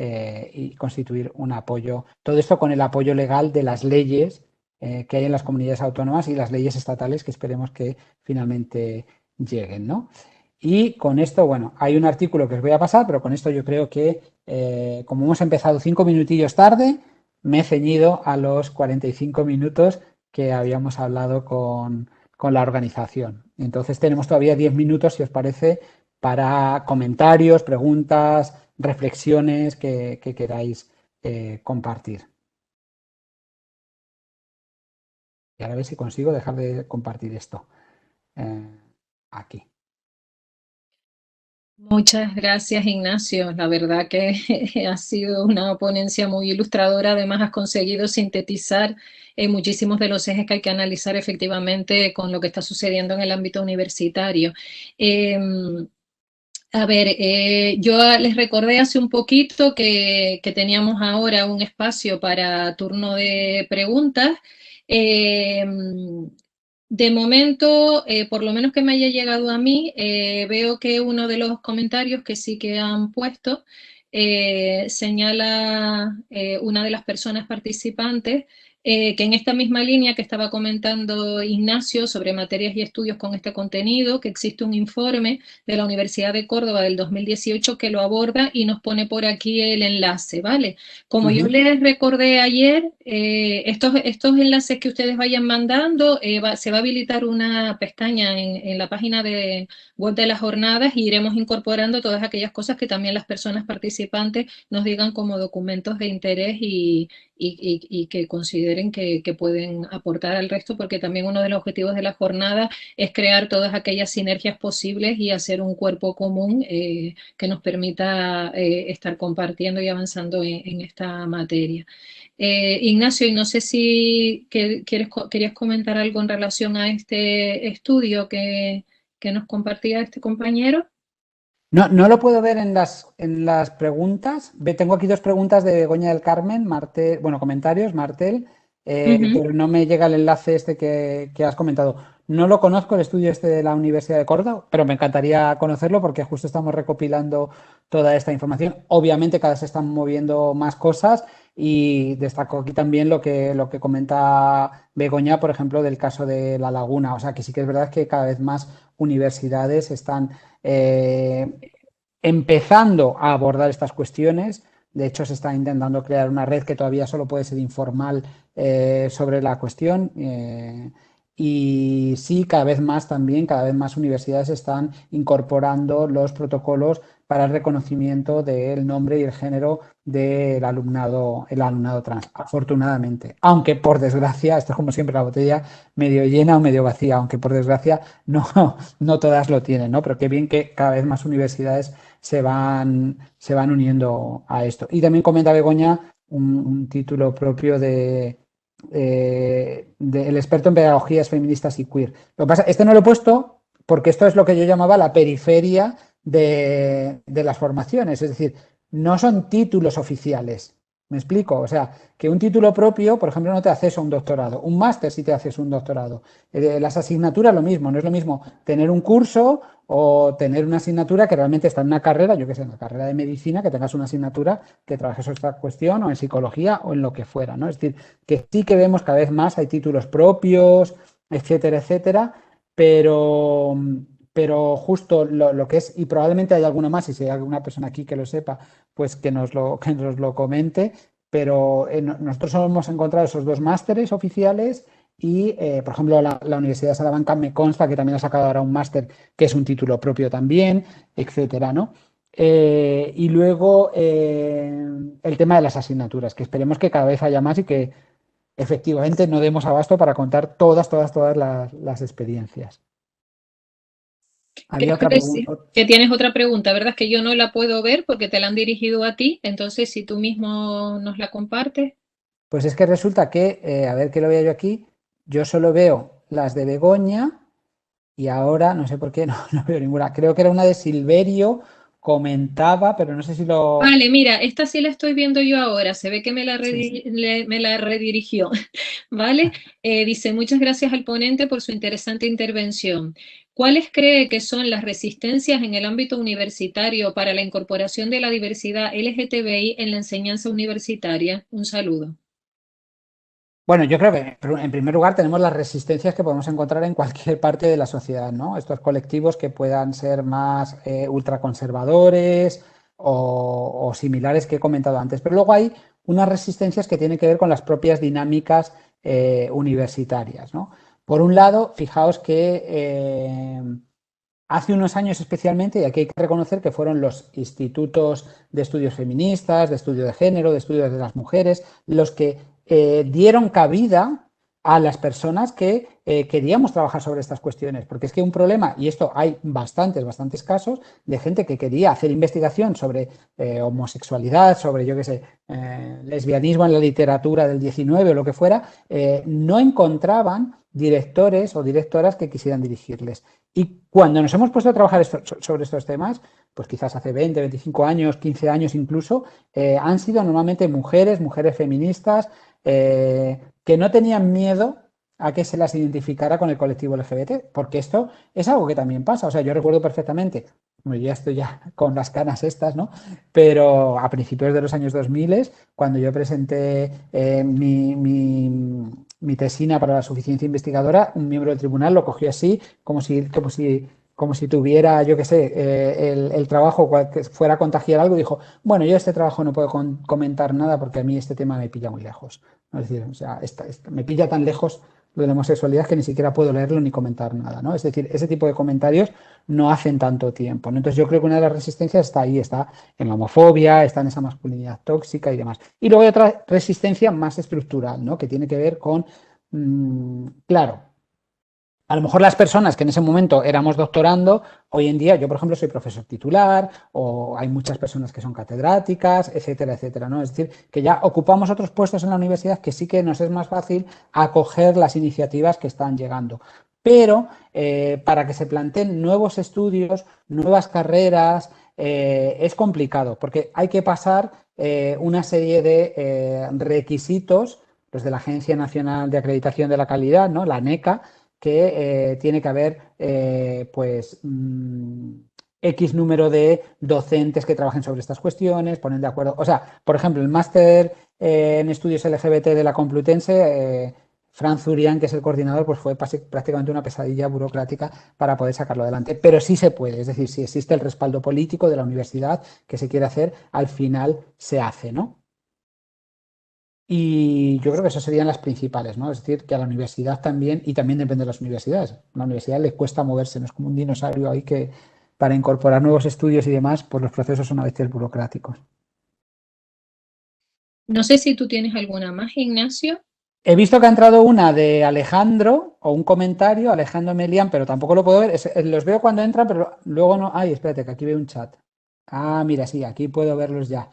y constituir un apoyo. Todo esto con el apoyo legal de las leyes que hay en las comunidades autónomas y las leyes estatales que esperemos que finalmente lleguen, ¿no? Y con esto, bueno, hay un artículo que os voy a pasar, pero con esto yo creo que, como hemos empezado 5 minutillos tarde, me he ceñido a los 45 minutos que habíamos hablado con la organización. Entonces tenemos todavía 10 minutos, si os parece, para comentarios, preguntas, reflexiones que queráis compartir. Y ahora a ver si consigo dejar de compartir esto. Aquí. Muchas gracias, Ignacio. La verdad que ha sido una ponencia muy ilustradora. Además, has conseguido sintetizar muchísimos de los ejes que hay que analizar efectivamente con lo que está sucediendo en el ámbito universitario. A ver, yo les recordé hace un poquito que teníamos ahora un espacio para turno de preguntas. Eh, de momento, por lo menos que me haya llegado a mí, veo que uno de los comentarios que sí que han puesto señala una de las personas participantes que en esta misma línea que estaba comentando Ignacio sobre materias y estudios con este contenido, que existe un informe de la Universidad de Córdoba del 2018 que lo aborda y nos pone por aquí el enlace, ¿vale? Como yo les recordé ayer, estos enlaces que ustedes vayan mandando, se va a habilitar una pestaña en la página de web de las jornadas y iremos incorporando todas aquellas cosas que también las personas participantes nos digan como documentos de interés y que consideren que pueden aportar al resto, porque también uno de los objetivos de la jornada es crear todas aquellas sinergias posibles y hacer un cuerpo común que nos permita estar compartiendo y avanzando en esta materia. Ignacio, y no sé si querías comentar algo en relación a este estudio que nos compartía este compañero. No, no lo puedo ver en las preguntas. Tengo aquí dos preguntas de Begoña del Carmen, Martel, bueno, comentarios, Martel, pero no me llega el enlace este que has comentado. No lo conozco, el estudio este de la Universidad de Córdoba, pero me encantaría conocerlo porque justo estamos recopilando toda esta información. Obviamente cada vez se están moviendo más cosas y destaco aquí también lo que comenta Begoña, por ejemplo, del caso de La Laguna. O sea, que sí que es verdad que cada vez más universidades están empezando a abordar estas cuestiones. De hecho, se está intentando crear una red que todavía solo puede ser informal sobre la cuestión. Y sí, cada vez más también, cada vez más universidades están incorporando los protocolos para el reconocimiento del nombre y el género del el alumnado trans, afortunadamente. Aunque por desgracia, esto es como siempre la botella medio llena o medio vacía, aunque por desgracia no todas lo tienen, ¿no? Pero qué bien que cada vez más universidades se van uniendo a esto. Y también comenta Begoña un título propio de el experto en pedagogías feministas y queer. Lo que pasa, este no lo he puesto porque esto es lo que yo llamaba la periferia de las formaciones, es decir, no son títulos oficiales. ¿Me explico? O sea, que un título propio, por ejemplo, no te haces un doctorado. Un máster sí te haces un doctorado. Las asignaturas lo mismo. No es lo mismo tener un curso o tener una asignatura que realmente está en una carrera, yo qué sé, en la carrera de medicina, que tengas una asignatura que trabajes esta cuestión o en psicología o en lo que fuera, ¿no? Es decir, que sí que vemos cada vez más, hay títulos propios, etcétera, etcétera, pero justo lo que es, y probablemente hay alguno más, y si hay alguna persona aquí que lo sepa, pues que nos lo comente, pero nosotros solo hemos encontrado esos dos másteres oficiales y, por ejemplo, la Universidad de Salamanca me consta que también ha sacado ahora un máster que es un título propio también, etcétera, ¿no? Y luego el tema de las asignaturas, que esperemos que cada vez haya más y que efectivamente no demos abasto para contar todas las experiencias. Había Creo otra pregunta. que tienes otra pregunta, ¿verdad? Es que yo no la puedo ver porque te la han dirigido a ti, entonces si tú mismo nos la compartes. Pues es que resulta que, a ver que lo veo yo aquí, yo solo veo las de Begoña y ahora no sé por qué no veo ninguna. Creo que era una de Silverio, comentaba, pero no sé si lo... Vale, mira, esta sí la estoy viendo yo ahora, se ve que Sí. me la redirigió, ¿vale? Dice, muchas gracias al ponente por su interesante intervención. ¿Cuáles cree que son las resistencias en el ámbito universitario para la incorporación de la diversidad LGTBI en la enseñanza universitaria? Un saludo. Bueno, yo creo que en primer lugar tenemos las resistencias que podemos encontrar en cualquier parte de la sociedad, ¿no? Estos colectivos que puedan ser más ultraconservadores o similares que he comentado antes. Pero luego hay unas resistencias que tienen que ver con las propias dinámicas universitarias, ¿no? Por un lado, fijaos que hace unos años especialmente, y aquí hay que reconocer que fueron los institutos de estudios feministas, de estudio de género, de estudios de las mujeres, los que dieron cabida a las personas que queríamos trabajar sobre estas cuestiones, porque es que un problema, y esto hay bastantes casos, de gente que quería hacer investigación sobre homosexualidad, sobre, yo qué sé, lesbianismo en la literatura del 19 o lo que fuera, no encontraban directores o directoras que quisieran dirigirles. Y cuando nos hemos puesto a trabajar sobre estos temas, pues quizás hace 20, 25 años, 15 años incluso, han sido normalmente mujeres feministas, que no tenían miedo a que se las identificara con el colectivo LGBT, porque esto es algo que también pasa. O sea, yo recuerdo perfectamente, bueno, ya estoy ya con las canas estas, ¿no? Pero a principios de los años 2000, cuando yo presenté mi tesina para la suficiencia investigadora, un miembro del tribunal lo cogió así, como si tuviera, yo qué sé, el trabajo que fuera a contagiar algo, dijo, bueno, yo este trabajo no puedo comentar nada porque a mí este tema me pilla muy lejos. ¿No? Es decir, o sea, me pilla tan lejos lo de la homosexualidad que ni siquiera puedo leerlo ni comentar nada, ¿no? Es decir, ese tipo de comentarios no hacen tanto tiempo, ¿no? Entonces yo creo que una de las resistencias está ahí, está en la homofobia, está en esa masculinidad tóxica y demás. Y luego hay otra resistencia más estructural, ¿no? Que tiene que ver con, claro, a lo mejor las personas que en ese momento éramos doctorando, hoy en día, yo por ejemplo soy profesor titular, o hay muchas personas que son catedráticas, etcétera, etcétera, ¿no? Es decir, que ya ocupamos otros puestos en la universidad que sí que nos es más fácil acoger las iniciativas que están llegando. Pero para que se planteen nuevos estudios, nuevas carreras, es complicado, porque hay que pasar una serie de requisitos, los de la Agencia Nacional de Acreditación de la Calidad, ¿no? La ANECA, que tiene que haber pues X número de docentes que trabajen sobre estas cuestiones, ponen de acuerdo. O sea, por ejemplo, el máster en estudios LGBT de la Complutense, Fran Zurian, que es el coordinador, pues fue prácticamente una pesadilla burocrática para poder sacarlo adelante. Pero sí se puede, es decir, si existe el respaldo político de la universidad que se quiere hacer, al final se hace, ¿no? Y yo creo que esas serían las principales, ¿no? Es decir, que a la universidad también, y también depende de las universidades, a la universidad le cuesta moverse, no es como un dinosaurio ahí que para incorporar nuevos estudios y demás, pues los procesos son a veces burocráticos. No sé si tú tienes alguna más, Ignacio. He visto que ha entrado una de Alejandro, o un comentario, Alejandro Melián, pero tampoco lo puedo ver. Los veo cuando entran, pero luego no. Ay, espérate, que aquí veo un chat. Ah, mira, sí, aquí puedo verlos ya.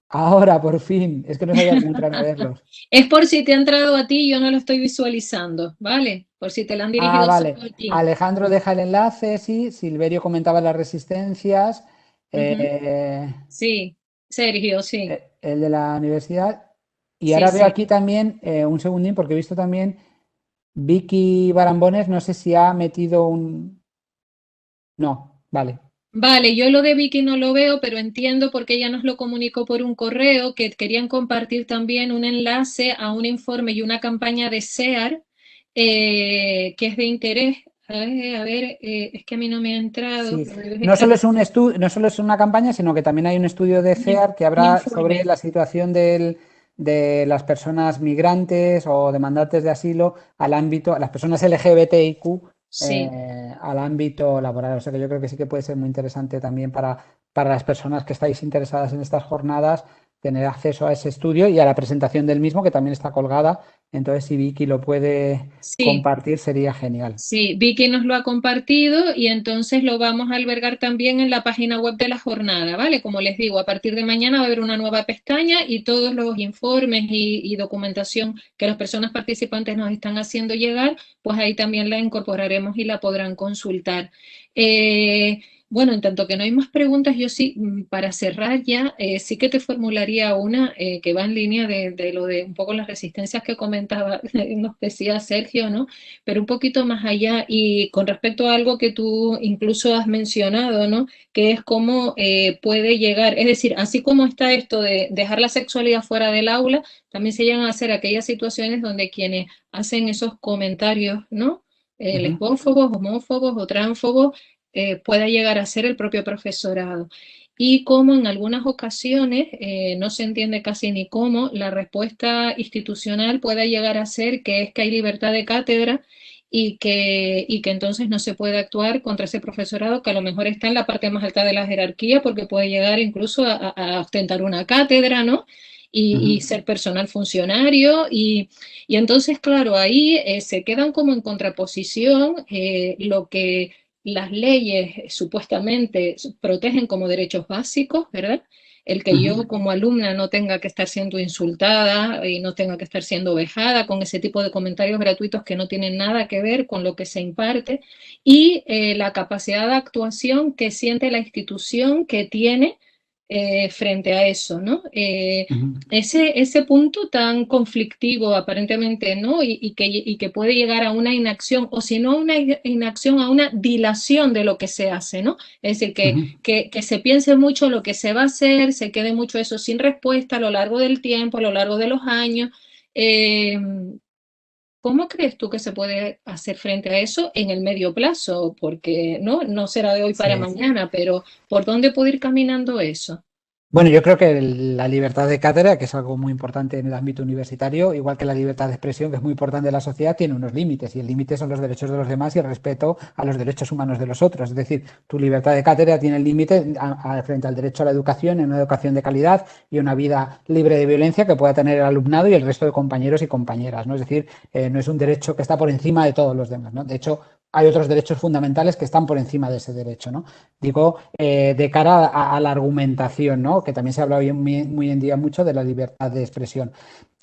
Ahora, por fin. Es que no sabía cómo entrar a verlos. Es por si te ha entrado a ti, yo no lo estoy visualizando, ¿vale? Por si te la han Ah, dirigido solo vale. a ti. Alejandro deja el enlace, sí. Silverio comentaba las resistencias. Ujú. eh, Sí, Sergio, sí. el de la universidad. Y Sí, ahora veo sí. aquí también, un segundín, porque he visto también Vicky Barambones, no sé si ha metido un... No, vale. Vale, yo lo de Vicky no lo veo, pero entiendo porque ella nos lo comunicó por un correo que querían compartir también un enlace a un informe y una campaña de SEAR que es de interés. A ver, es que a mí no me ha entrado. Sí, Lo debes no estar solo es un estudio, no solo es una campaña, sino que también hay un estudio de CEAR que un habrá sobre informe. la situación de las personas migrantes o demandantes de asilo al ámbito, a las personas LGBTIQ, Sí. al ámbito laboral. O sea que yo creo que sí que puede ser muy interesante también para las personas que estáis interesadas en estas jornadas tener acceso a ese estudio y a la presentación del mismo, que también está colgada Entonces, si Vicky lo puede Sí. compartir, sería genial. Sí, Vicky nos lo ha compartido y entonces lo vamos a albergar también en la página web de la jornada, ¿vale? Como les digo, a partir de mañana va a haber una nueva pestaña y todos los informes y documentación que las personas participantes nos están haciendo llegar, pues ahí también la incorporaremos y la podrán consultar. Eh, bueno, en tanto que no hay más preguntas, yo sí, para cerrar ya, sí que te formularía una que va en línea de lo de un poco las resistencias que comentaba, nos decía Sergio, ¿no? Pero un poquito más allá y con respecto a algo que tú incluso has mencionado, ¿no? Que es cómo puede llegar, es decir, así como está esto de dejar la sexualidad fuera del aula, también se llegan a hacer aquellas situaciones donde quienes hacen esos comentarios, ¿no? Ujú. Lesbófobos, homófobos o transfobos, pueda llegar a ser el propio profesorado. Y como en algunas ocasiones no se entiende casi ni cómo la respuesta institucional pueda llegar a ser que es que hay libertad de cátedra y que entonces no se puede actuar contra ese profesorado que a lo mejor está en la parte más alta de la jerarquía porque puede llegar incluso a ostentar una cátedra, ¿no? Y Ujú. ser personal funcionario y entonces, claro, ahí se quedan como en contraposición lo que las leyes supuestamente protegen como derechos básicos, ¿verdad? El que Ujú. yo como alumna no tenga que estar siendo insultada y no tenga que estar siendo vejada con ese tipo de comentarios gratuitos que no tienen nada que ver con lo que se imparte y la capacidad de actuación que siente la institución que tiene frente a eso, ¿no? Ujú. Ese punto tan conflictivo aparentemente, ¿no? Y que puede llegar a una inacción, o si no a una inacción, a una dilación de lo que se hace, ¿no? Es decir, Ujú. que se piense mucho lo que se va a hacer, se quede mucho eso sin respuesta a lo largo del tiempo, a lo largo de los años. Eh, ¿Cómo crees tú que se puede hacer frente a eso en el medio plazo? Porque no será de hoy para Sí. mañana, pero ¿por dónde puede ir caminando eso? Bueno, yo creo que la libertad de cátedra, que es algo muy importante en el ámbito universitario, igual que la libertad de expresión, que es muy importante en la sociedad, tiene unos límites y el límite son los derechos de los demás y el respeto a los derechos humanos de los otros. Es decir, tu libertad de cátedra tiene el límite frente al derecho a la educación, en una educación de calidad y una vida libre de violencia que pueda tener el alumnado y el resto de compañeros y compañeras, ¿no? Es decir, no es un derecho que está por encima de todos los demás, ¿no? De hecho, hay otros derechos fundamentales que están por encima de ese derecho, ¿no? Digo, de cara a la argumentación, ¿no? Que también se habla hoy muy en día mucho de la libertad de expresión.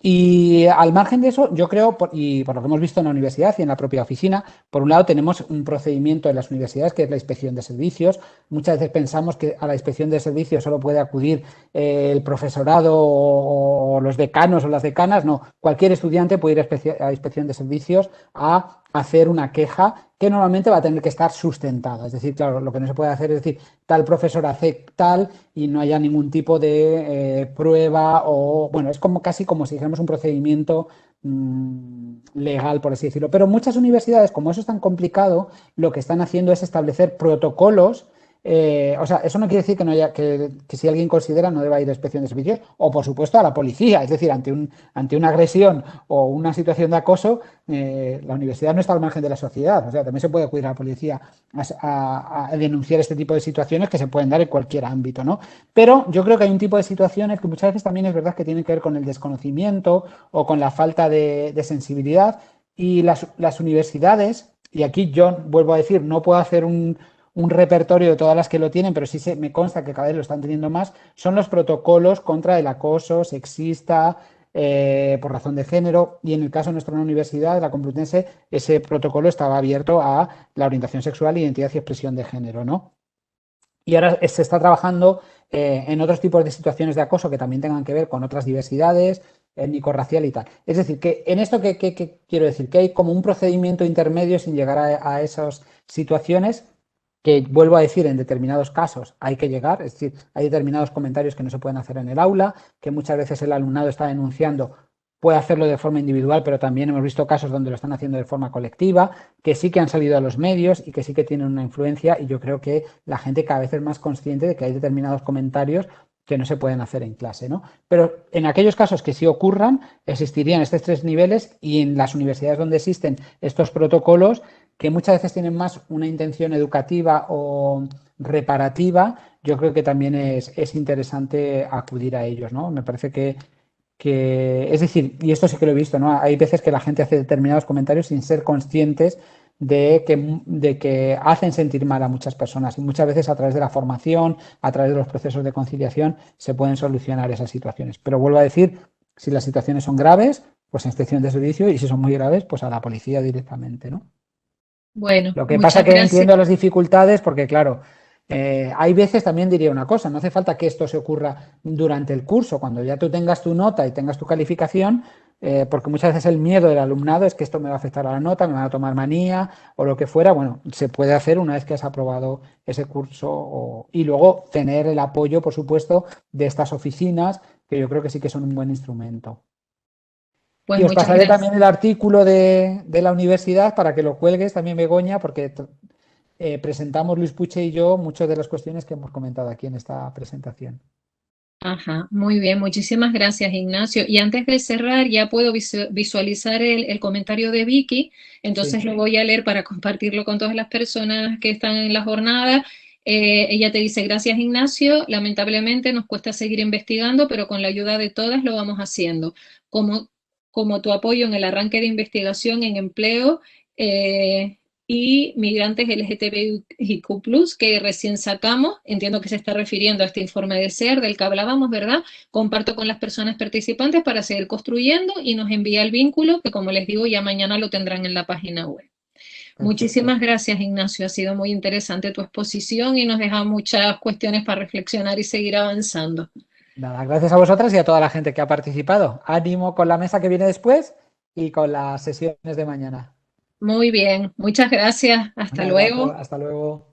Y al margen de eso, yo creo, y por lo que hemos visto en la universidad y en la propia oficina, por un lado tenemos un procedimiento en las universidades que es la inspección de servicios. Muchas veces pensamos que a la inspección de servicios solo puede acudir el profesorado o los decanos o las decanas. No, cualquier estudiante puede ir a inspección de servicios a hacer una queja que normalmente va a tener que estar sustentada. Es decir, claro, lo que no se puede hacer es decir, tal profesor hace tal y no haya ningún tipo de prueba o, bueno, es como casi como si dijéramos un procedimiento legal, por así decirlo. Pero muchas universidades, como eso es tan complicado, lo que están haciendo es establecer protocolos. O sea, eso no quiere decir que, no haya, que si alguien considera no deba ir a inspección de servicios o, por supuesto, a la policía. Es decir, ante una agresión o una situación de acoso, la universidad no está al margen de la sociedad. O sea, también se puede acudir a la policía a denunciar este tipo de situaciones que se pueden dar en cualquier ámbito, ¿no? Pero yo creo que hay un tipo de situaciones que muchas veces también es verdad que tienen que ver con el desconocimiento o con la falta de sensibilidad y las universidades, y aquí yo vuelvo a decir, no puedo hacer un repertorio de todas las que lo tienen, pero sí me consta que cada vez lo están teniendo más, son los protocolos contra el acoso sexista por razón de género. Y en el caso de nuestra universidad, la Complutense, ese protocolo estaba abierto a la orientación sexual, identidad y expresión de género, ¿no? Y ahora se está trabajando en otros tipos de situaciones de acoso que también tengan que ver con otras diversidades, étnico-racial y tal. Es decir, que en esto que quiero decir, que hay como un procedimiento intermedio sin llegar a esas situaciones que, vuelvo a decir, en determinados casos hay que llegar, es decir, hay determinados comentarios que no se pueden hacer en el aula, que muchas veces el alumnado está denunciando, puede hacerlo de forma individual, pero también hemos visto casos donde lo están haciendo de forma colectiva, que sí que han salido a los medios y que sí que tienen una influencia, y yo creo que la gente cada vez es más consciente de que hay determinados comentarios que no se pueden hacer en clase, ¿no? Pero en aquellos casos que sí ocurran, existirían estos tres niveles y en las universidades donde existen estos protocolos, que muchas veces tienen más una intención educativa o reparativa, yo creo que también es interesante acudir a ellos, ¿no? Me parece es decir, y esto sí que lo he visto, ¿no? Hay veces que la gente hace determinados comentarios sin ser conscientes de que hacen sentir mal a muchas personas y muchas veces a través de la formación, a través de los procesos de conciliación, se pueden solucionar esas situaciones. Pero vuelvo a decir, si las situaciones son graves, pues a inspección de servicio y si son muy graves, pues a la policía directamente, ¿no? Bueno, Lo que pasa es muchas que gracias. entiendo las dificultades porque, claro, hay veces también diría una cosa, no hace falta que esto se ocurra durante el curso, cuando ya tú tengas tu nota y tengas tu calificación, porque muchas veces el miedo del alumnado es que esto me va a afectar a la nota, me van a tomar manía o lo que fuera. Bueno, se puede hacer una vez que has aprobado ese curso y luego tener el apoyo, por supuesto, de estas oficinas, que yo creo que sí que son un buen instrumento. Pues Y os muchas pasaré gracias. también el artículo de la universidad para que lo cuelgues también, Begoña, porque presentamos Luis Puche y yo muchas de las cuestiones que hemos comentado aquí en esta presentación. Ajá, muy bien, muchísimas gracias, Ignacio. Y antes de cerrar, ya puedo visualizar el comentario de Vicky, entonces Sí, lo voy a leer para compartirlo con todas las personas que están en la jornada. Ella te dice, gracias, Ignacio. Lamentablemente nos cuesta seguir investigando, pero con la ayuda de todas lo vamos haciendo. Como, como tu apoyo en el arranque de investigación en empleo. Y migrantes LGTBIQ+, que recién sacamos, entiendo que se está refiriendo a este informe de SER del que hablábamos, ¿verdad? Comparto con las personas participantes para seguir construyendo y nos envía el vínculo, que como les digo, ya mañana lo tendrán en la página web. perfecto. Muchísimas gracias, Ignacio. Ha sido muy interesante tu exposición y nos deja muchas cuestiones para reflexionar y seguir avanzando. Nada, gracias a vosotras y a toda la gente que ha participado. Ánimo con la mesa que viene después y con las sesiones de mañana. Muy bien, muchas gracias. Un Hasta abrazo, luego. hasta luego.